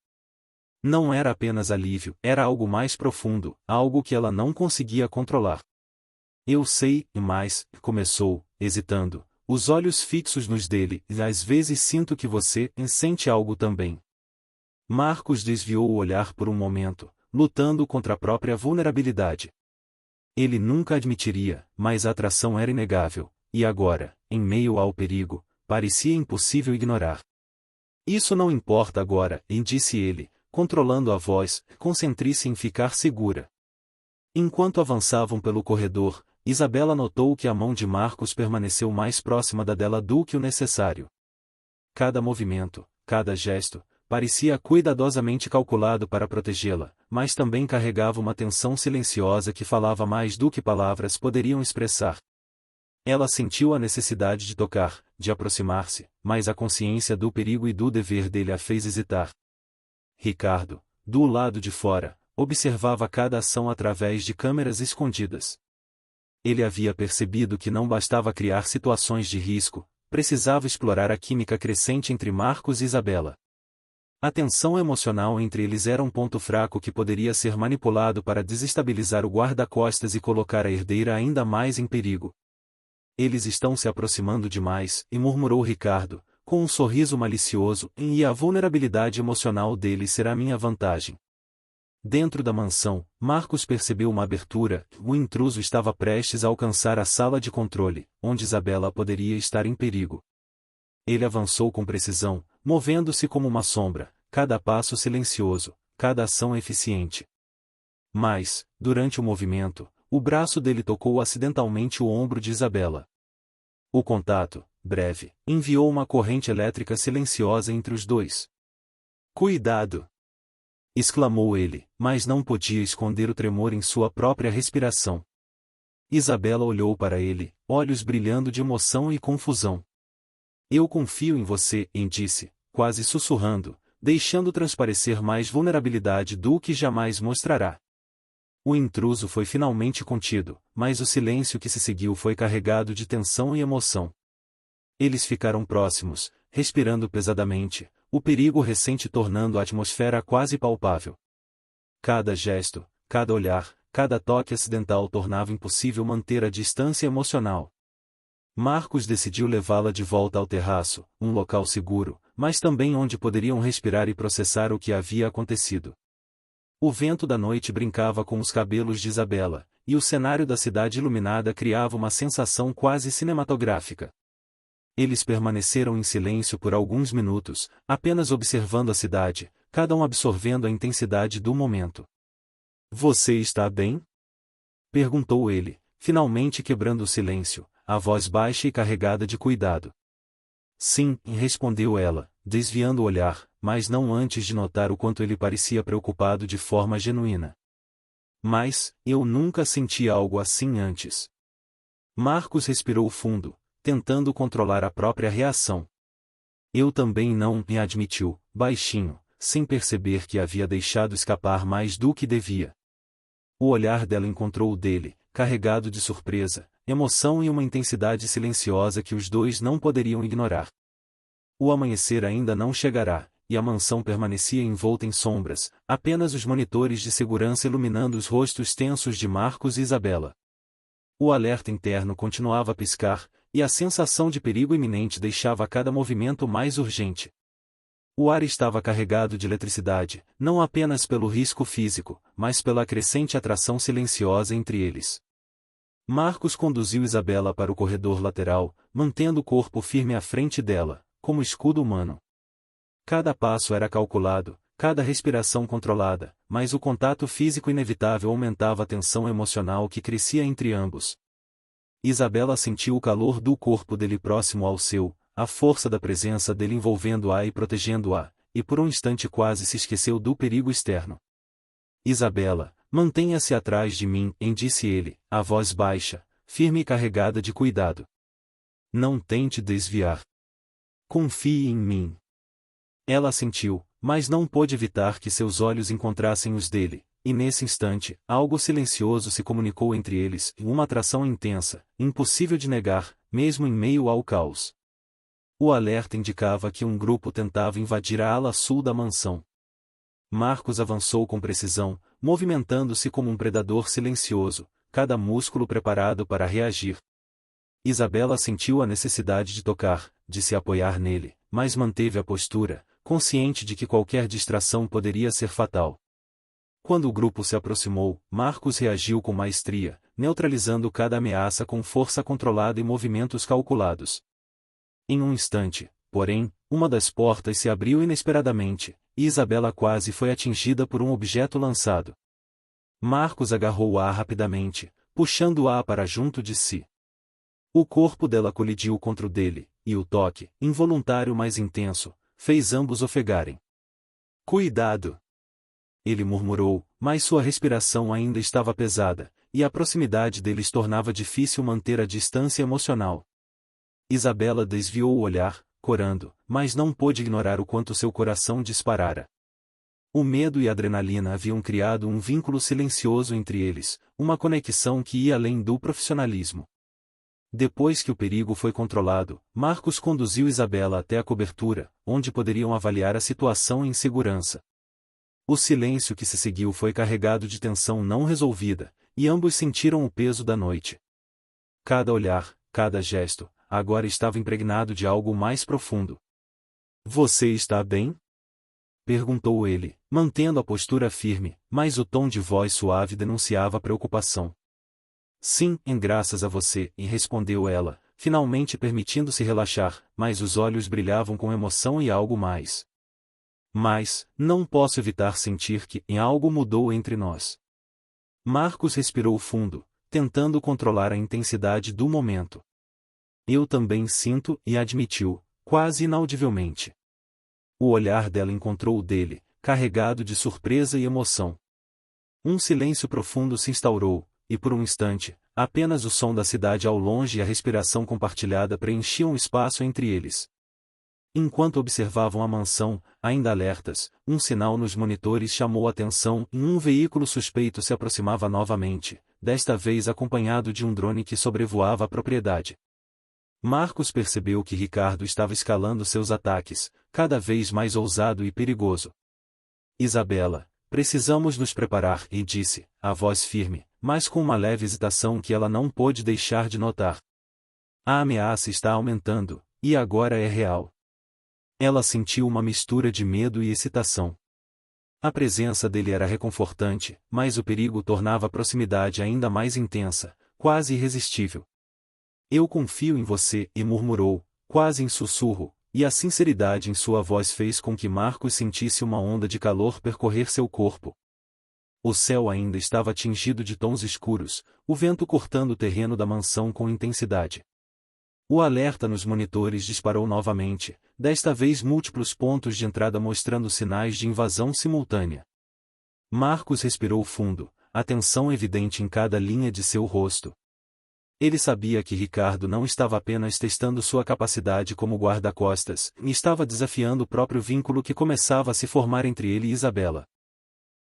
Não era apenas alívio, era algo mais profundo, algo que ela não conseguia controlar. Eu sei, mas, começou, hesitando, os olhos fixos nos dele, e às vezes sinto que você sente algo também. Marcos desviou o olhar por um momento, lutando contra a própria vulnerabilidade. Ele nunca admitiria, mas a atração era inegável, e agora, em meio ao perigo, parecia impossível ignorar. Isso não importa agora, disse ele, controlando a voz, concentre-se em ficar segura. Enquanto avançavam pelo corredor, Isabela notou que a mão de Marcos permaneceu mais próxima da dela do que o necessário. Cada movimento, cada gesto, parecia cuidadosamente calculado para protegê-la, mas também carregava uma tensão silenciosa que falava mais do que palavras poderiam expressar. Ela sentiu a necessidade de tocar, de aproximar-se, mas a consciência do perigo e do dever dele a fez hesitar. Ricardo, do lado de fora, observava cada ação através de câmeras escondidas. Ele havia percebido que não bastava criar situações de risco, precisava explorar a química crescente entre Marcos e Isabela. A tensão emocional entre eles era um ponto fraco que poderia ser manipulado para desestabilizar o guarda-costas e colocar a herdeira ainda mais em perigo. Eles estão se aproximando demais, e murmurou Ricardo, com um sorriso malicioso, e a vulnerabilidade emocional dele será minha vantagem. Dentro da mansão, Marcos percebeu uma abertura, o intruso estava prestes a alcançar a sala de controle, onde Isabela poderia estar em perigo. Ele avançou com precisão, movendo-se como uma sombra, cada passo silencioso, cada ação eficiente. Mas, durante o movimento, o braço dele tocou acidentalmente o ombro de Isabela. O contato, breve, enviou uma corrente elétrica silenciosa entre os dois. Cuidado! exclamou ele, mas não podia esconder o tremor em sua própria respiração. Isabela olhou para ele, olhos brilhando de emoção e confusão. Eu confio em você, disse, quase sussurrando, deixando transparecer mais vulnerabilidade do que jamais mostrará. O intruso foi finalmente contido, mas o silêncio que se seguiu foi carregado de tensão e emoção. Eles ficaram próximos, respirando pesadamente, o perigo recente tornando a atmosfera quase palpável. Cada gesto, cada olhar, cada toque acidental tornava impossível manter a distância emocional. Marcos decidiu levá-la de volta ao terraço, um local seguro, mas também onde poderiam respirar e processar o que havia acontecido. O vento da noite brincava com os cabelos de Isabela, e o cenário da cidade iluminada criava uma sensação quase cinematográfica. Eles permaneceram em silêncio por alguns minutos, apenas observando a cidade, cada um absorvendo a intensidade do momento. Você está bem? Perguntou ele, finalmente quebrando o silêncio, a voz baixa e carregada de cuidado. Sim, respondeu ela, desviando o olhar, mas não antes de notar o quanto ele parecia preocupado de forma genuína. Mas, eu nunca senti algo assim antes. Marcos respirou fundo, tentando controlar a própria reação. Eu também não, me admitiu, baixinho, sem perceber que havia deixado escapar mais do que devia. O olhar dela encontrou o dele, carregado de surpresa, emoção e uma intensidade silenciosa que os dois não poderiam ignorar. O amanhecer ainda não chegará, e a mansão permanecia envolta em sombras, apenas os monitores de segurança iluminando os rostos tensos de Marcos e Isabela. O alerta interno continuava a piscar, e a sensação de perigo iminente deixava cada movimento mais urgente. O ar estava carregado de eletricidade, não apenas pelo risco físico, mas pela crescente atração silenciosa entre eles. Marcos conduziu Isabela para o corredor lateral, mantendo o corpo firme à frente dela, como escudo humano. Cada passo era calculado, cada respiração controlada, mas o contato físico inevitável aumentava a tensão emocional que crescia entre ambos. Isabela sentiu o calor do corpo dele próximo ao seu, a força da presença dele envolvendo-a e protegendo-a, e por um instante quase se esqueceu do perigo externo. Isabela, mantenha-se atrás de mim, disse ele, a voz baixa, firme e carregada de cuidado. Não tente desviar. Confie em mim. Ela assentiu, mas não pôde evitar que seus olhos encontrassem os dele, e nesse instante, algo silencioso se comunicou entre eles, uma atração intensa, impossível de negar, mesmo em meio ao caos. O alerta indicava que um grupo tentava invadir a ala sul da mansão. Marcos avançou com precisão, movimentando-se como um predador silencioso, cada músculo preparado para reagir. Isabela sentiu a necessidade de tocar, de se apoiar nele, mas manteve a postura, consciente de que qualquer distração poderia ser fatal. Quando o grupo se aproximou, Marcos reagiu com maestria, neutralizando cada ameaça com força controlada e movimentos calculados. Em um instante, porém, uma das portas se abriu inesperadamente, e Isabela quase foi atingida por um objeto lançado. Marcos agarrou-a rapidamente, puxando-a para junto de si. O corpo dela colidiu contra o dele, e o toque, involuntário mais intenso, fez ambos ofegarem. Cuidado! Ele murmurou, mas sua respiração ainda estava pesada, e a proximidade deles tornava difícil manter a distância emocional. Isabela desviou o olhar, corando, mas não pôde ignorar o quanto seu coração disparara. O medo e a adrenalina haviam criado um vínculo silencioso entre eles, uma conexão que ia além do profissionalismo. Depois que o perigo foi controlado, Marcos conduziu Isabela até a cobertura, onde poderiam avaliar a situação em segurança. O silêncio que se seguiu foi carregado de tensão não resolvida, e ambos sentiram o peso da noite. Cada olhar, cada gesto, agora estava impregnado de algo mais profundo. Você está bem? Perguntou ele, mantendo a postura firme, mas o tom de voz suave denunciava preocupação. Sim, graças a você, respondeu ela, finalmente permitindo-se relaxar, mas os olhos brilhavam com emoção e algo mais. Mas, não posso evitar sentir que algo mudou entre nós. Marcos respirou fundo, tentando controlar a intensidade do momento. Eu também sinto, e admitiu, quase inaudivelmente. O olhar dela encontrou o dele, carregado de surpresa e emoção. Um silêncio profundo se instaurou, e por um instante, apenas o som da cidade ao longe e a respiração compartilhada preenchiam o espaço entre eles. Enquanto observavam a mansão, ainda alertas, um sinal nos monitores chamou a atenção e um veículo suspeito se aproximava novamente, desta vez acompanhado de um drone que sobrevoava a propriedade. Marcos percebeu que Ricardo estava escalando seus ataques, cada vez mais ousado e perigoso. Isabela, precisamos nos preparar, e disse, a voz firme, mas com uma leve hesitação que ela não pôde deixar de notar. A ameaça está aumentando, e agora é real. Ela sentiu uma mistura de medo e excitação. A presença dele era reconfortante, mas o perigo tornava a proximidade ainda mais intensa, quase irresistível. Eu confio em você, e murmurou, quase em sussurro, e a sinceridade em sua voz fez com que Marcos sentisse uma onda de calor percorrer seu corpo. O céu ainda estava tingido de tons escuros, o vento cortando o terreno da mansão com intensidade. O alerta nos monitores disparou novamente, desta vez múltiplos pontos de entrada mostrando sinais de invasão simultânea. Marcos respirou fundo, a tensão evidente em cada linha de seu rosto. Ele sabia que Ricardo não estava apenas testando sua capacidade como guarda-costas, e estava desafiando o próprio vínculo que começava a se formar entre ele e Isabela.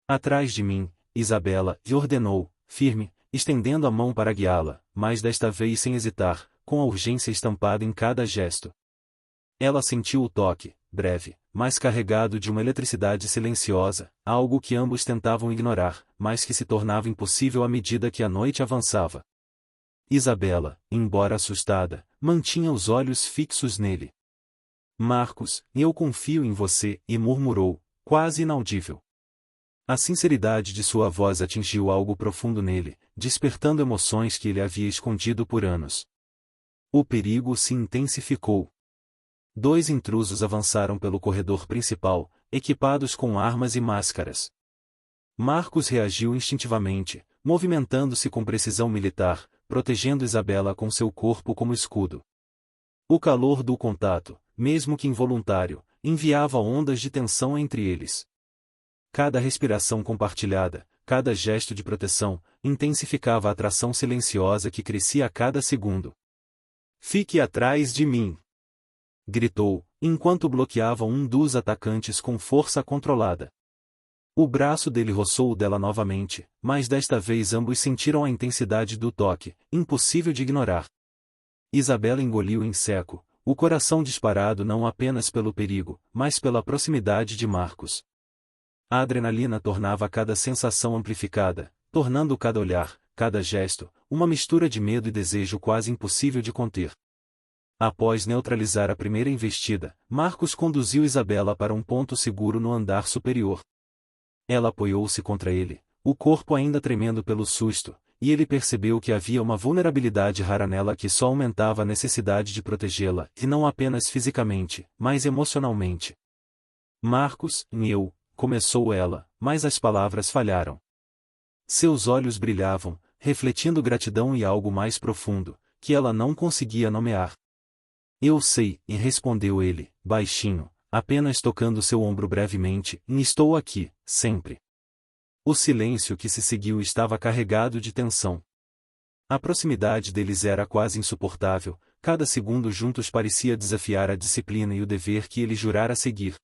Atrás de mim, Isabela, lhe ordenou, firme, estendendo a mão para guiá-la, mas desta vez sem hesitar, com a urgência estampada em cada gesto. Ela sentiu o toque, breve, mas carregado de uma eletricidade silenciosa, algo que ambos tentavam ignorar, mas que se tornava impossível à medida que a noite avançava. Isabela, embora assustada, mantinha os olhos fixos nele. Marcos, eu confio em você, e murmurou, quase inaudível. A sinceridade de sua voz atingiu algo profundo nele, despertando emoções que ele havia escondido por anos. O perigo se intensificou. 2 intrusos avançaram pelo corredor principal, equipados com armas e máscaras. Marcos reagiu instintivamente, movimentando-se com precisão militar, protegendo Isabela com seu corpo como escudo. O calor do contato, mesmo que involuntário, enviava ondas de tensão entre eles. Cada respiração compartilhada, cada gesto de proteção, intensificava a atração silenciosa que crescia a cada segundo. Fique atrás de mim! Gritou, enquanto bloqueava um dos atacantes com força controlada. O braço dele roçou o dela novamente, mas desta vez ambos sentiram a intensidade do toque, impossível de ignorar. Isabela engoliu em seco, o coração disparado não apenas pelo perigo, mas pela proximidade de Marcos. A adrenalina tornava cada sensação amplificada, tornando cada olhar, cada gesto, uma mistura de medo e desejo quase impossível de conter. Após neutralizar a primeira investida, Marcos conduziu Isabela para um ponto seguro no andar superior. Ela apoiou-se contra ele, o corpo ainda tremendo pelo susto, e ele percebeu que havia uma vulnerabilidade rara nela que só aumentava a necessidade de protegê-la, e não apenas fisicamente, mas emocionalmente. Marcos, começou ela, mas as palavras falharam. Seus olhos brilhavam, refletindo gratidão e algo mais profundo, que ela não conseguia nomear. Eu sei, e respondeu ele, baixinho, apenas tocando seu ombro brevemente, e estou aqui, sempre. O silêncio que se seguiu estava carregado de tensão. A proximidade deles era quase insuportável, cada segundo juntos parecia desafiar a disciplina e o dever que ele jurara seguir.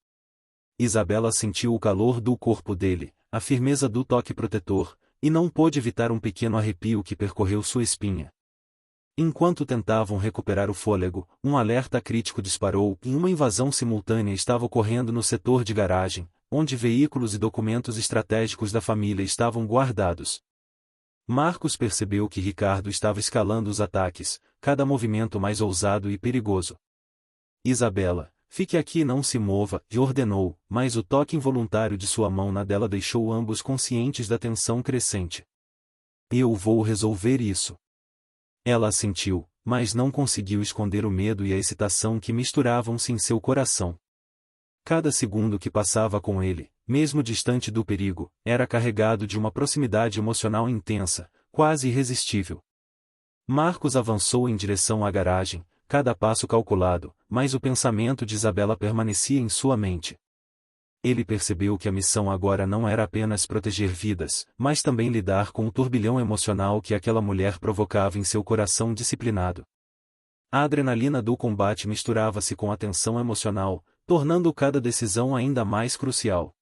Isabela sentiu o calor do corpo dele, a firmeza do toque protetor, e não pôde evitar um pequeno arrepio que percorreu sua espinha. Enquanto tentavam recuperar o fôlego, um alerta crítico disparou e uma invasão simultânea estava ocorrendo no setor de garagem, onde veículos e documentos estratégicos da família estavam guardados. Marcos percebeu que Ricardo estava escalando os ataques, cada movimento mais ousado e perigoso. Isabela, fique aqui e não se mova, lhe ordenou, mas o toque involuntário de sua mão na dela deixou ambos conscientes da tensão crescente. Eu vou resolver isso. Ela assentiu, mas não conseguiu esconder o medo e a excitação que misturavam-se em seu coração. Cada segundo que passava com ele, mesmo distante do perigo, era carregado de uma proximidade emocional intensa, quase irresistível. Marcos avançou em direção à garagem, cada passo calculado, mas o pensamento de Isabela permanecia em sua mente. Ele percebeu que a missão agora não era apenas proteger vidas, mas também lidar com o turbilhão emocional que aquela mulher provocava em seu coração disciplinado. A adrenalina do combate misturava-se com a tensão emocional, tornando cada decisão ainda mais crucial.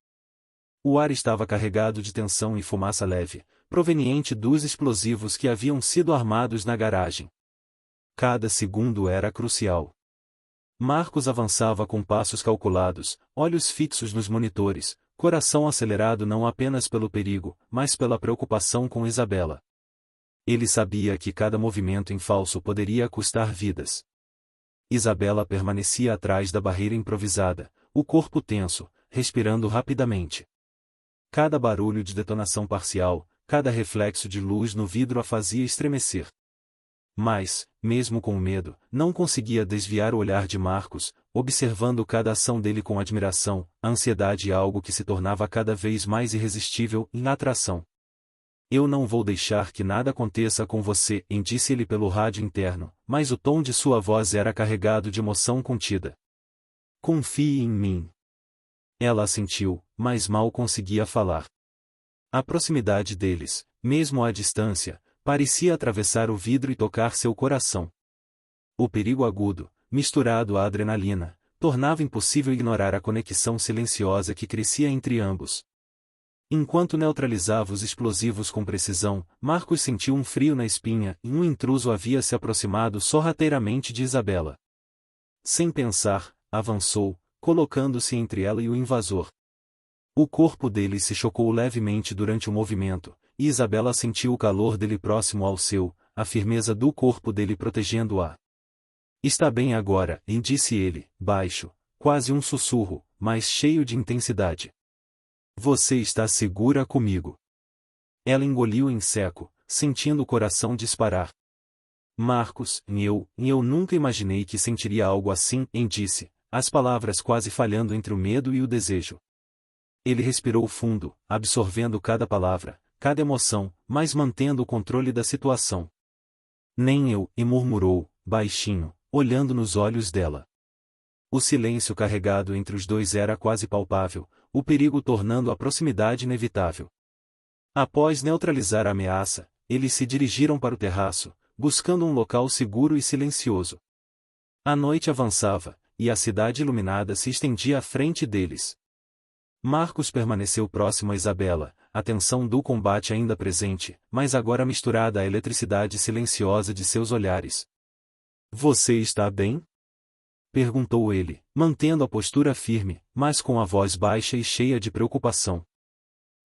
O ar estava carregado de tensão e fumaça leve, proveniente dos explosivos que haviam sido armados na garagem. Cada segundo era crucial. Marcos avançava com passos calculados, olhos fixos nos monitores, coração acelerado não apenas pelo perigo, mas pela preocupação com Isabela. Ele sabia que cada movimento em falso poderia custar vidas. Isabela permanecia atrás da barreira improvisada, o corpo tenso, respirando rapidamente. Cada barulho de detonação parcial, cada reflexo de luz no vidro a fazia estremecer. Mas, mesmo com o medo, não conseguia desviar o olhar de Marcos, observando cada ação dele com admiração, a ansiedade algo que se tornava cada vez mais irresistível em atração. Eu não vou deixar que nada aconteça com você, disse ele pelo rádio interno, mas o tom de sua voz era carregado de emoção contida. Confie em mim. Ela assentiu, mas mal conseguia falar. A proximidade deles, mesmo à distância, parecia atravessar o vidro e tocar seu coração. O perigo agudo, misturado à adrenalina, tornava impossível ignorar a conexão silenciosa que crescia entre ambos. Enquanto neutralizava os explosivos com precisão, Marcos sentiu um frio na espinha e um intruso havia se aproximado sorrateiramente de Isabela. Sem pensar, avançou, colocando-se entre ela e o invasor. O corpo dele se chocou levemente durante o movimento, e Isabela sentiu o calor dele próximo ao seu, a firmeza do corpo dele protegendo-a. Está bem agora, disse ele, baixo, quase um sussurro, mas cheio de intensidade. Você está segura comigo. Ela engoliu em seco, sentindo o coração disparar. Marcos, eu nunca imaginei que sentiria algo assim, disse, as palavras quase falhando entre o medo e o desejo. Ele respirou fundo, absorvendo cada palavra, cada emoção, mas mantendo o controle da situação. Nem eu, murmurou, baixinho, olhando nos olhos dela. O silêncio carregado entre os dois era quase palpável, o perigo tornando a proximidade inevitável. Após neutralizar a ameaça, eles se dirigiram para o terraço, buscando um local seguro e silencioso. A noite avançava, e a cidade iluminada se estendia à frente deles. Marcos permaneceu próximo a Isabela, a tensão do combate ainda presente, mas agora misturada à eletricidade silenciosa de seus olhares. Você está bem? Perguntou ele, mantendo a postura firme, mas com a voz baixa e cheia de preocupação.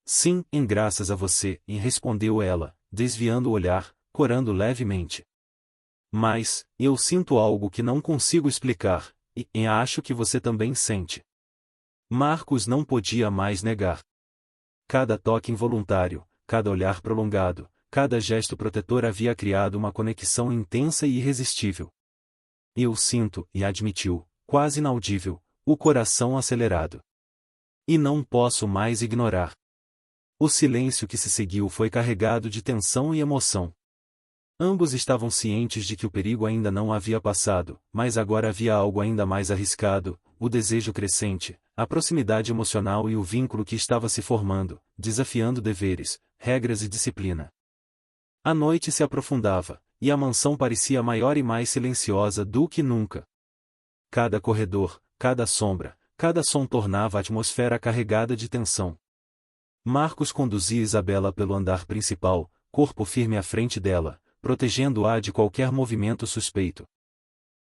Sim, graças a você, respondeu ela, desviando o olhar, corando levemente. Mas, eu sinto algo que não consigo explicar, e acho que você também sente. Marcos não podia mais negar. Cada toque involuntário, cada olhar prolongado, cada gesto protetor havia criado uma conexão intensa e irresistível. Eu sinto, e admitiu, quase inaudível, o coração acelerado. E não posso mais ignorar. O silêncio que se seguiu foi carregado de tensão e emoção. Ambos estavam cientes de que o perigo ainda não havia passado, mas agora havia algo ainda mais arriscado, o desejo crescente, a proximidade emocional e o vínculo que estava se formando, desafiando deveres, regras e disciplina. A noite se aprofundava, e a mansão parecia maior e mais silenciosa do que nunca. Cada corredor, cada sombra, cada som tornava a atmosfera carregada de tensão. Marcos conduzia Isabela pelo andar principal, corpo firme à frente dela, protegendo-a de qualquer movimento suspeito.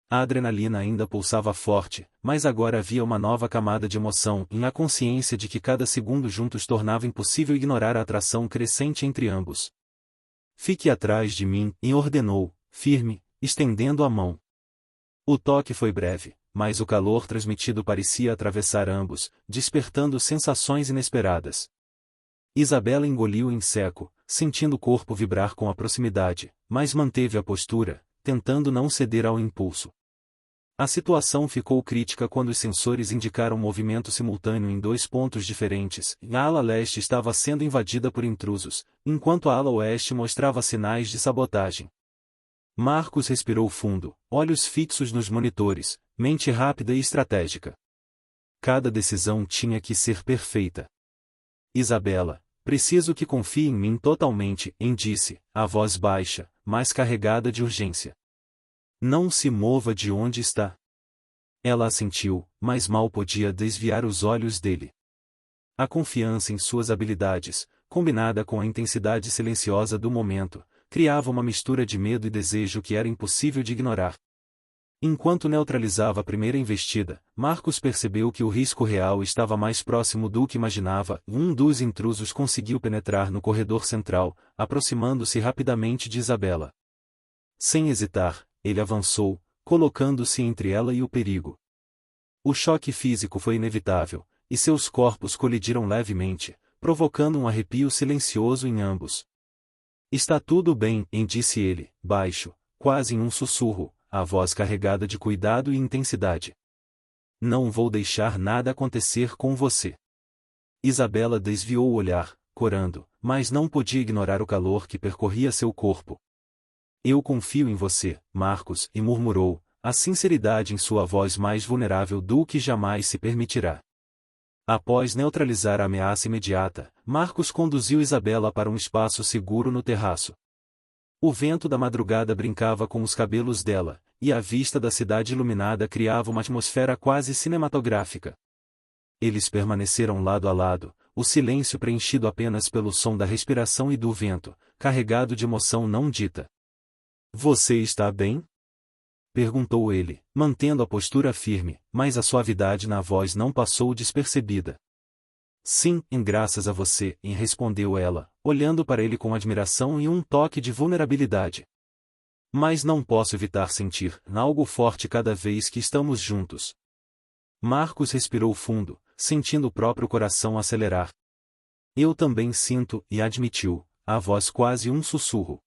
A adrenalina ainda pulsava forte, mas agora havia uma nova camada de emoção e a consciência de que cada segundo juntos tornava impossível ignorar a atração crescente entre ambos. Fique atrás de mim, ordenou, firme, estendendo a mão. O toque foi breve, mas o calor transmitido parecia atravessar ambos, despertando sensações inesperadas. Isabela engoliu em seco, sentindo o corpo vibrar com a proximidade, mas manteve a postura, tentando não ceder ao impulso. A situação ficou crítica quando os sensores indicaram movimento simultâneo em dois pontos diferentes. A ala leste estava sendo invadida por intrusos, enquanto a ala oeste mostrava sinais de sabotagem. Marcos respirou fundo, olhos fixos nos monitores, mente rápida e estratégica. Cada decisão tinha que ser perfeita. Isabela, preciso que confie em mim totalmente, disse, a voz baixa, mas carregada de urgência. Não se mova de onde está. Ela assentiu, mas mal podia desviar os olhos dele. A confiança em suas habilidades, combinada com a intensidade silenciosa do momento, criava uma mistura de medo e desejo que era impossível de ignorar. Enquanto neutralizava a primeira investida, Marcos percebeu que o risco real estava mais próximo do que imaginava. Um dos intrusos conseguiu penetrar no corredor central, aproximando-se rapidamente de Isabela. Sem hesitar, ele avançou, colocando-se entre ela e o perigo. O choque físico foi inevitável, e seus corpos colidiram levemente, provocando um arrepio silencioso em ambos. Está tudo bem, disse ele, baixo, quase em um sussurro, a voz carregada de cuidado e intensidade. Não vou deixar nada acontecer com você. Isabela desviou o olhar, corando, mas não podia ignorar o calor que percorria seu corpo. Eu confio em você, Marcos, e murmurou, a sinceridade em sua voz mais vulnerável do que jamais se permitirá. Após neutralizar a ameaça imediata, Marcos conduziu Isabela para um espaço seguro no terraço. O vento da madrugada brincava com os cabelos dela, e a vista da cidade iluminada criava uma atmosfera quase cinematográfica. Eles permaneceram lado a lado, o silêncio preenchido apenas pelo som da respiração e do vento, carregado de emoção não dita. Você está bem? Perguntou ele, mantendo a postura firme, mas a suavidade na voz não passou despercebida. Sim, graças a você, respondeu ela, olhando para ele com admiração e um toque de vulnerabilidade. Mas não posso evitar sentir algo forte cada vez que estamos juntos. Marcos respirou fundo, sentindo o próprio coração acelerar. Eu também sinto, e admitiu, a voz quase um sussurro.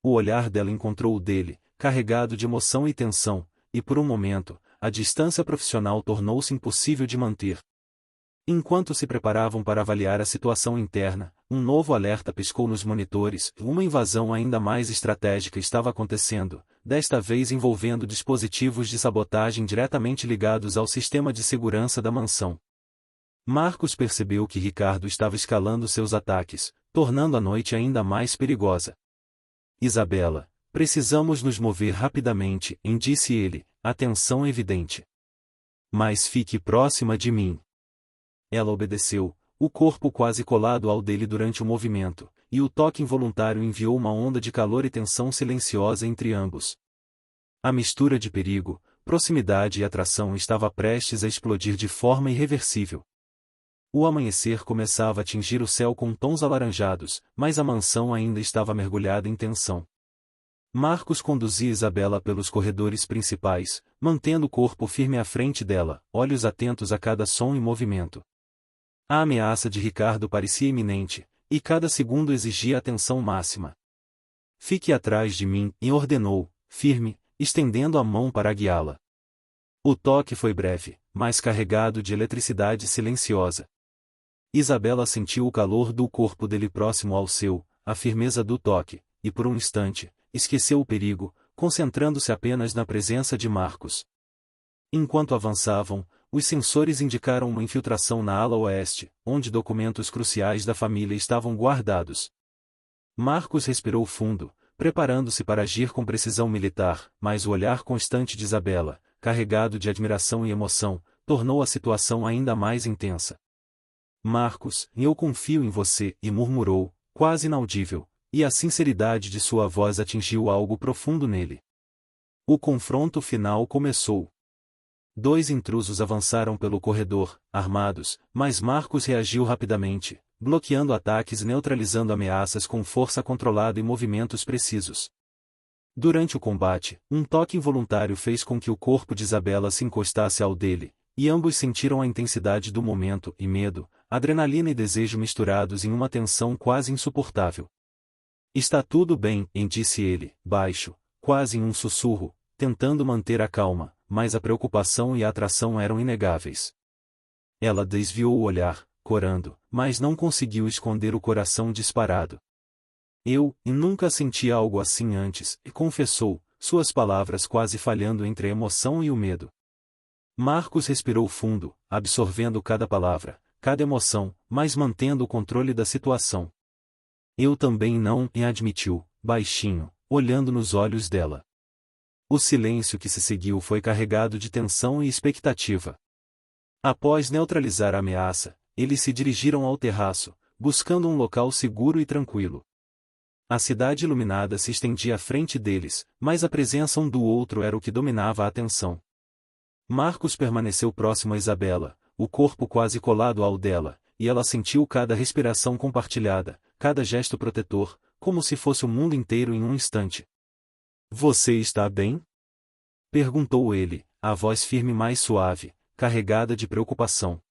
O olhar dela encontrou o dele, carregado de emoção e tensão, e por um momento, a distância profissional tornou-se impossível de manter. Enquanto se preparavam para avaliar a situação interna, um novo alerta piscou nos monitores. Uma invasão ainda mais estratégica estava acontecendo, desta vez envolvendo dispositivos de sabotagem diretamente ligados ao sistema de segurança da mansão. Marcos percebeu que Ricardo estava escalando seus ataques, tornando a noite ainda mais perigosa. Isabela, precisamos nos mover rapidamente, disse ele, a tensão evidente. Mas fique próxima de mim. Ela obedeceu, o corpo quase colado ao dele durante o movimento, e o toque involuntário enviou uma onda de calor e tensão silenciosa entre ambos. A mistura de perigo, proximidade e atração estava prestes a explodir de forma irreversível. O amanhecer começava a tingir o céu com tons alaranjados, mas a mansão ainda estava mergulhada em tensão. Marcos conduzia Isabela pelos corredores principais, mantendo o corpo firme à frente dela, olhos atentos a cada som e movimento. A ameaça de Ricardo parecia iminente, e cada segundo exigia atenção máxima. Fique atrás de mim, ordenou, firme, estendendo a mão para guiá-la. O toque foi breve, mas carregado de eletricidade silenciosa. Isabela sentiu o calor do corpo dele próximo ao seu, a firmeza do toque, e por um instante, esqueceu o perigo, concentrando-se apenas na presença de Marcos. Enquanto avançavam, os sensores indicaram uma infiltração na ala oeste, onde documentos cruciais da família estavam guardados. Marcos respirou fundo, preparando-se para agir com precisão militar, mas o olhar constante de Isabela, carregado de admiração e emoção, tornou a situação ainda mais intensa. Marcos, eu confio em você, murmurou, quase inaudível, e a sinceridade de sua voz atingiu algo profundo nele. O confronto final começou. 2 intrusos avançaram pelo corredor, armados, mas Marcos reagiu rapidamente, bloqueando ataques e neutralizando ameaças com força controlada e movimentos precisos. Durante o combate, um toque involuntário fez com que o corpo de Isabela se encostasse ao dele, e ambos sentiram a intensidade do momento e medo, adrenalina e desejo misturados em uma tensão quase insuportável. Está tudo bem, disse ele, baixo, quase em um sussurro, tentando manter a calma, mas a preocupação e a atração eram inegáveis. Ela desviou o olhar, corando, mas não conseguiu esconder o coração disparado. Eu nunca senti algo assim antes, confessou, suas palavras quase falhando entre a emoção e o medo. Marcos respirou fundo, absorvendo cada palavra, cada emoção, mas mantendo o controle da situação. Eu também não, admitiu, baixinho, olhando nos olhos dela. O silêncio que se seguiu foi carregado de tensão e expectativa. Após neutralizar a ameaça, eles se dirigiram ao terraço, buscando um local seguro e tranquilo. A cidade iluminada se estendia à frente deles, mas a presença um do outro era o que dominava a atenção. Marcos permaneceu próximo a Isabela, o corpo quase colado ao dela, e ela sentiu cada respiração compartilhada, cada gesto protetor, como se fosse o mundo inteiro em um instante. Você está bem? Perguntou ele, a voz firme mais suave, carregada de preocupação.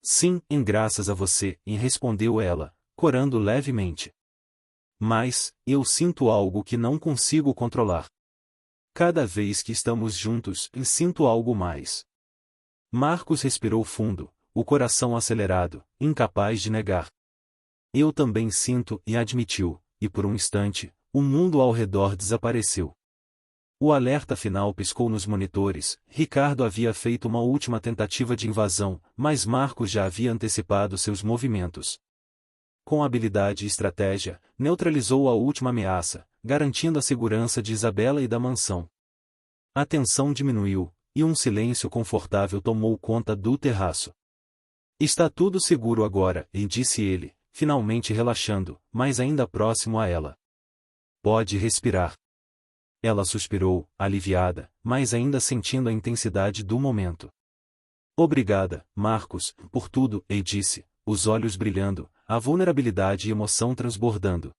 Sim, graças a você, respondeu ela, corando levemente. Mas, eu sinto algo que não consigo controlar. Cada vez que estamos juntos, sinto algo mais. Marcos respirou fundo, o coração acelerado, incapaz de negar. Eu também sinto, admitiu, e por um instante, o mundo ao redor desapareceu. O alerta final piscou nos monitores. Ricardo havia feito uma última tentativa de invasão, mas Marcos já havia antecipado seus movimentos. Com habilidade e estratégia, neutralizou a última ameaça, garantindo a segurança de Isabela e da mansão. A tensão diminuiu, e um silêncio confortável tomou conta do terraço. Está tudo seguro agora, disse ele, finalmente relaxando, mas ainda próximo a ela. Pode respirar. Ela suspirou, aliviada, mas ainda sentindo a intensidade do momento. Obrigada, Marcos, por tudo, disse, os olhos brilhando, a vulnerabilidade e emoção transbordando.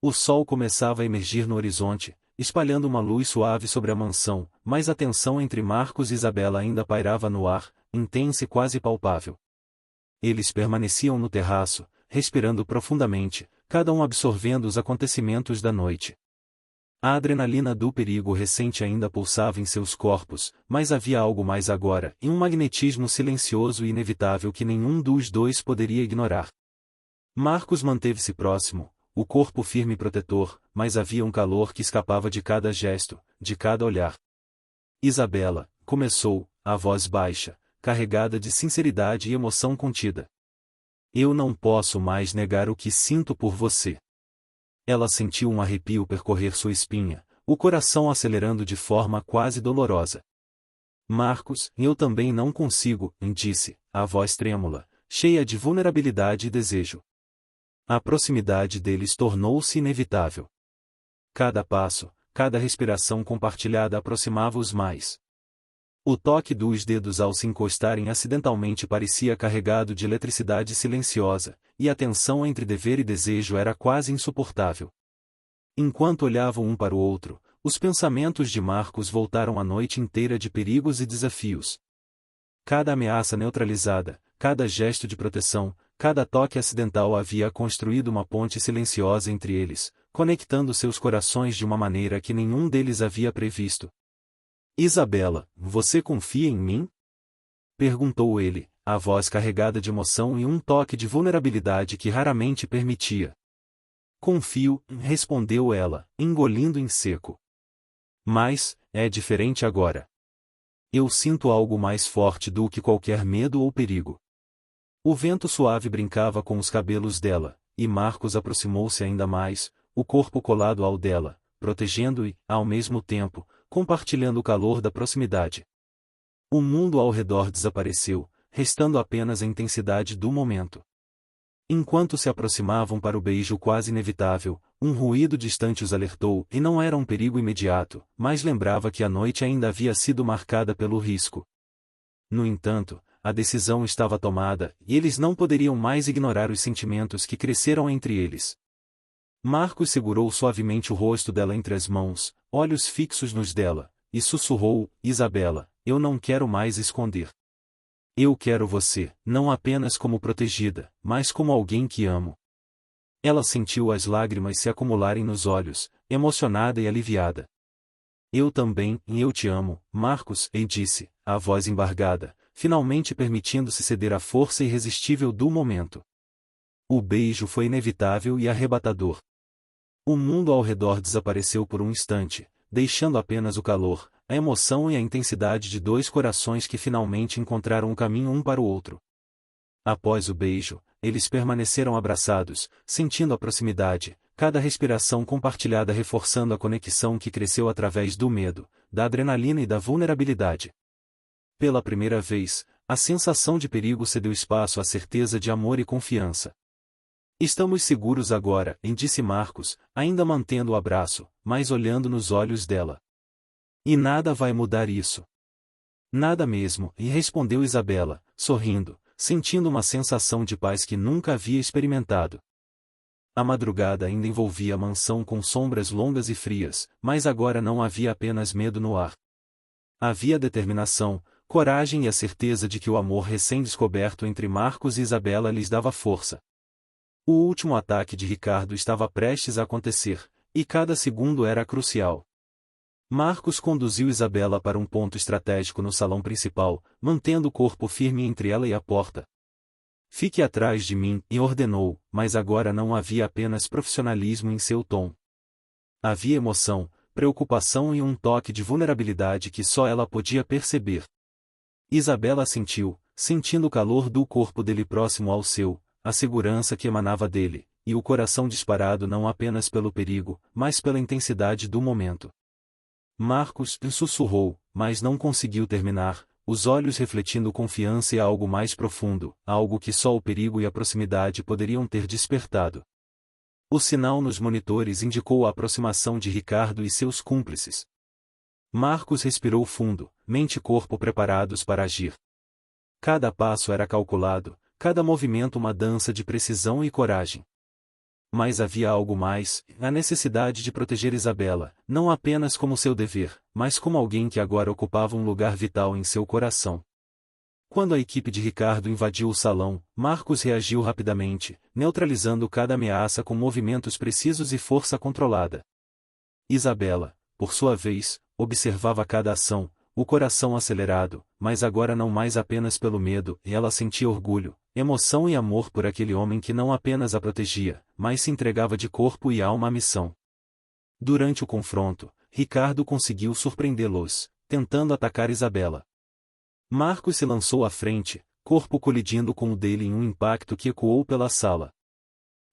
O sol começava a emergir no horizonte, espalhando uma luz suave sobre a mansão, mas a tensão entre Marcos e Isabela ainda pairava no ar, intensa e quase palpável. Eles permaneciam no terraço, respirando profundamente, cada um absorvendo os acontecimentos da noite. A adrenalina do perigo recente ainda pulsava em seus corpos, mas havia algo mais agora, e um magnetismo silencioso e inevitável que nenhum dos dois poderia ignorar. Marcos manteve-se próximo, o corpo firme e protetor, mas havia um calor que escapava de cada gesto, de cada olhar. Isabela, começou, a voz baixa, carregada de sinceridade e emoção contida. Eu não posso mais negar o que sinto por você. Ela sentiu um arrepio percorrer sua espinha, o coração acelerando de forma quase dolorosa. Marcos, eu também não consigo, disse, a voz trêmula, cheia de vulnerabilidade e desejo. A proximidade deles tornou-se inevitável. Cada passo, cada respiração compartilhada aproximava-os mais. O toque dos dedos ao se encostarem acidentalmente parecia carregado de eletricidade silenciosa, e a tensão entre dever e desejo era quase insuportável. Enquanto olhavam um para o outro, os pensamentos de Marcos voltaram a noite inteira de perigos e desafios. Cada ameaça neutralizada, cada gesto de proteção, cada toque acidental havia construído uma ponte silenciosa entre eles, conectando seus corações de uma maneira que nenhum deles havia previsto. Isabela, você confia em mim? Perguntou ele, a voz carregada de emoção e um toque de vulnerabilidade que raramente permitia. Confio, respondeu ela, engolindo em seco. Mas, é diferente agora. Eu sinto algo mais forte do que qualquer medo ou perigo. O vento suave brincava com os cabelos dela, e Marcos aproximou-se ainda mais, o corpo colado ao dela, protegendo e, ao mesmo tempo, compartilhando o calor da proximidade. O mundo ao redor desapareceu, restando apenas a intensidade do momento. Enquanto se aproximavam para o beijo quase inevitável, um ruído distante os alertou, e não era um perigo imediato, mas lembrava que a noite ainda havia sido marcada pelo risco. No entanto, a decisão estava tomada, e eles não poderiam mais ignorar os sentimentos que cresceram entre eles. Marcos segurou suavemente o rosto dela entre as mãos, olhos fixos nos dela, e sussurrou, Isabela, eu não quero mais esconder. Eu quero você, não apenas como protegida, mas como alguém que amo. Ela sentiu as lágrimas se acumularem nos olhos, emocionada e aliviada. Eu também, e eu te amo, Marcos, disse, a voz embargada, finalmente permitindo-se ceder à força irresistível do momento. O beijo foi inevitável e arrebatador. O mundo ao redor desapareceu por um instante, deixando apenas o calor, a emoção e a intensidade de dois corações que finalmente encontraram um caminho um para o outro. Após o beijo, eles permaneceram abraçados, sentindo a proximidade, cada respiração compartilhada reforçando a conexão que cresceu através do medo, da adrenalina e da vulnerabilidade. Pela primeira vez, a sensação de perigo cedeu espaço à certeza de amor e confiança. Estamos seguros agora, disse Marcos, ainda mantendo o abraço, mas olhando nos olhos dela. E nada vai mudar isso. Nada mesmo, e respondeu Isabela, sorrindo, sentindo uma sensação de paz que nunca havia experimentado. A madrugada ainda envolvia a mansão com sombras longas e frias, mas agora não havia apenas medo no ar. Havia determinação, coragem e a certeza de que o amor recém-descoberto entre Marcos e Isabela lhes dava força. O último ataque de Ricardo estava prestes a acontecer, e cada segundo era crucial. Marcos conduziu Isabela para um ponto estratégico no salão principal, mantendo o corpo firme entre ela e a porta. Fique atrás de mim, e ordenou, mas agora não havia apenas profissionalismo em seu tom. Havia emoção, preocupação e um toque de vulnerabilidade que só ela podia perceber. Isabela sentiu, sentindo o calor do corpo dele próximo ao seu, a segurança que emanava dele, e o coração disparado não apenas pelo perigo, mas pela intensidade do momento. Marcos sussurrou, mas não conseguiu terminar, os olhos refletindo confiança e algo mais profundo, algo que só o perigo e a proximidade poderiam ter despertado. O sinal nos monitores indicou a aproximação de Ricardo e seus cúmplices. Marcos respirou fundo, mente e corpo preparados para agir. Cada passo era calculado, cada movimento uma dança de precisão e coragem. Mas havia algo mais, a necessidade de proteger Isabela, não apenas como seu dever, mas como alguém que agora ocupava um lugar vital em seu coração. Quando a equipe de Ricardo invadiu o salão, Marcos reagiu rapidamente, neutralizando cada ameaça com movimentos precisos e força controlada. Isabela, por sua vez, observava cada ação, o coração acelerado, mas agora não mais apenas pelo medo, e ela sentia orgulho, emoção e amor por aquele homem que não apenas a protegia, mas se entregava de corpo e alma à missão. Durante o confronto, Ricardo conseguiu surpreendê-los, tentando atacar Isabela. Marcos se lançou à frente, corpo colidindo com o dele em um impacto que ecoou pela sala.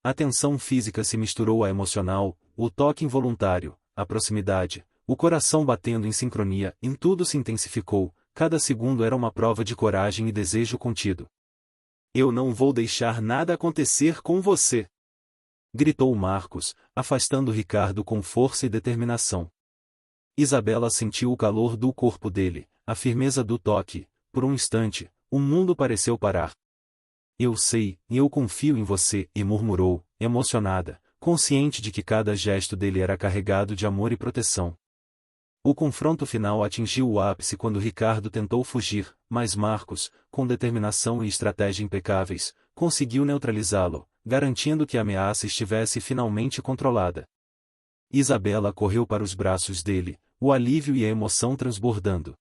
A tensão física se misturou à emocional, o toque involuntário, a proximidade, o coração batendo em sincronia, em tudo se intensificou, cada segundo era uma prova de coragem e desejo contido. Eu não vou deixar nada acontecer com você! Gritou Marcos, afastando Ricardo com força e determinação. Isabela sentiu o calor do corpo dele, a firmeza do toque, por um instante, o mundo pareceu parar. Eu sei, e eu confio em você, e murmurou, emocionada, consciente de que cada gesto dele era carregado de amor e proteção. O confronto final atingiu o ápice quando Ricardo tentou fugir, mas Marcos, com determinação e estratégia impecáveis, conseguiu neutralizá-lo, garantindo que a ameaça estivesse finalmente controlada. Isabela correu para os braços dele, o alívio e a emoção transbordando.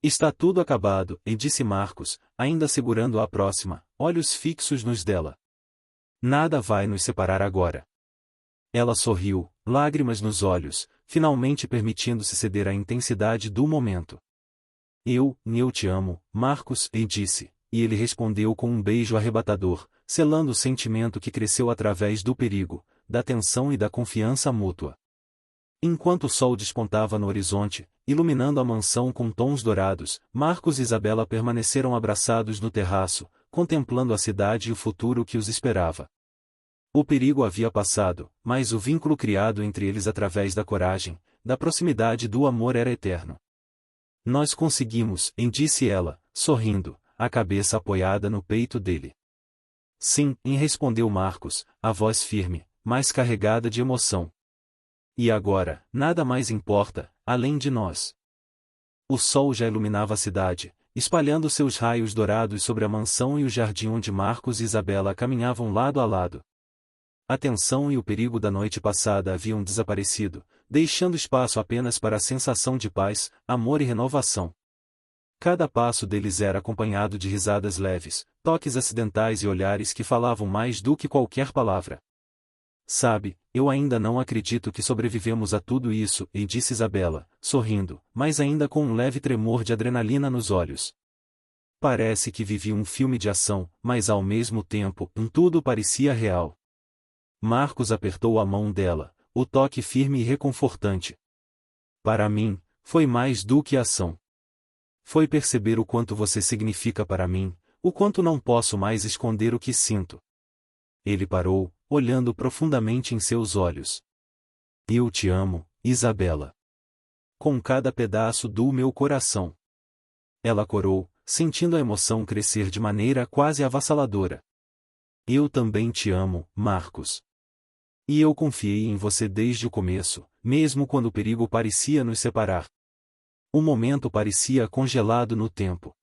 Está tudo acabado, disse Marcos, ainda segurando a próxima, olhos fixos nos dela. Nada vai nos separar agora. Ela sorriu, lágrimas nos olhos, finalmente permitindo-se ceder à intensidade do momento. Eu te amo, Marcos, disse, e ele respondeu com um beijo arrebatador, selando o sentimento que cresceu através do perigo, da tensão e da confiança mútua. Enquanto o sol despontava no horizonte, iluminando a mansão com tons dourados, Marcos e Isabela permaneceram abraçados no terraço, contemplando a cidade e o futuro que os esperava. O perigo havia passado, mas o vínculo criado entre eles através da coragem, da proximidade e do amor era eterno. Nós conseguimos, disse ela, sorrindo, a cabeça apoiada no peito dele. Sim, respondeu Marcos, a voz firme, mas carregada de emoção. E agora, nada mais importa, além de nós. O sol já iluminava a cidade, espalhando seus raios dourados sobre a mansão e o jardim onde Marcos e Isabela caminhavam lado a lado. A tensão e o perigo da noite passada haviam desaparecido, deixando espaço apenas para a sensação de paz, amor e renovação. Cada passo deles era acompanhado de risadas leves, toques acidentais e olhares que falavam mais do que qualquer palavra. Sabe, eu ainda não acredito que sobrevivemos a tudo isso, e disse Isabela, sorrindo, mas ainda com um leve tremor de adrenalina nos olhos. Parece que vivi um filme de ação, mas ao mesmo tempo, tudo parecia real. Marcos apertou a mão dela, o toque firme e reconfortante. Para mim, foi mais do que ação. Foi perceber o quanto você significa para mim, o quanto não posso mais esconder o que sinto. Ele parou, olhando profundamente em seus olhos. Eu te amo, Isabela. Com cada pedaço do meu coração. Ela corou, sentindo a emoção crescer de maneira quase avassaladora. Eu também te amo, Marcos. E eu confiei em você desde o começo, mesmo quando o perigo parecia nos separar. O momento parecia congelado no tempo.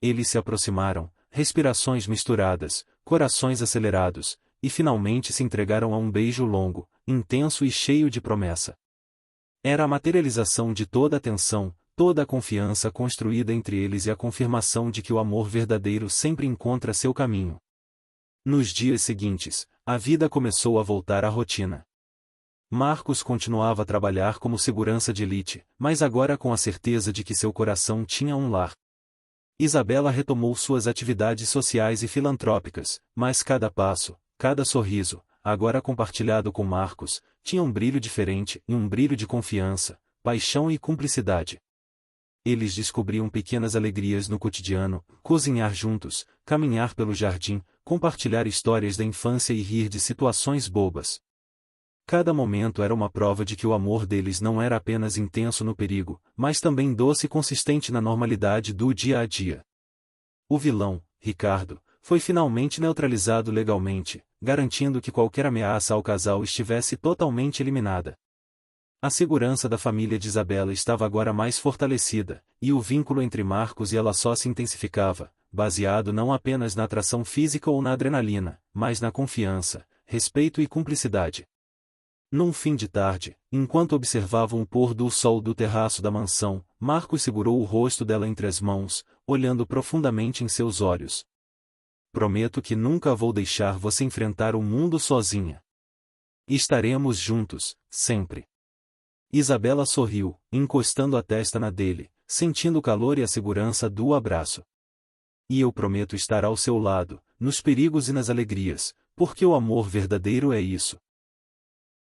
Eles se aproximaram, respirações misturadas, corações acelerados, e finalmente se entregaram a um beijo longo, intenso e cheio de promessa. Era a materialização de toda a tensão, toda a confiança construída entre eles e a confirmação de que o amor verdadeiro sempre encontra seu caminho. Nos dias seguintes, a vida começou a voltar à rotina. Marcos continuava a trabalhar como segurança de elite, mas agora com a certeza de que seu coração tinha um lar. Isabela retomou suas atividades sociais e filantrópicas, mas cada passo, cada sorriso, agora compartilhado com Marcos, tinha um brilho diferente, um brilho de confiança, paixão e cumplicidade. Eles descobriam pequenas alegrias no cotidiano, cozinhar juntos, caminhar pelo jardim, compartilhar histórias da infância e rir de situações bobas. Cada momento era uma prova de que o amor deles não era apenas intenso no perigo, mas também doce e consistente na normalidade do dia a dia. O vilão, Ricardo, foi finalmente neutralizado legalmente, garantindo que qualquer ameaça ao casal estivesse totalmente eliminada. A segurança da família de Isabela estava agora mais fortalecida, e o vínculo entre Marcos e ela só se intensificava, baseado não apenas na atração física ou na adrenalina, mas na confiança, respeito e cumplicidade. Num fim de tarde, enquanto observavam o pôr do sol do terraço da mansão, Marcos segurou o rosto dela entre as mãos, olhando profundamente em seus olhos. Prometo que nunca vou deixar você enfrentar o mundo sozinha. Estaremos juntos, sempre. Isabela sorriu, encostando a testa na dele, sentindo o calor e a segurança do abraço. E eu prometo estar ao seu lado, nos perigos e nas alegrias, porque o amor verdadeiro é isso.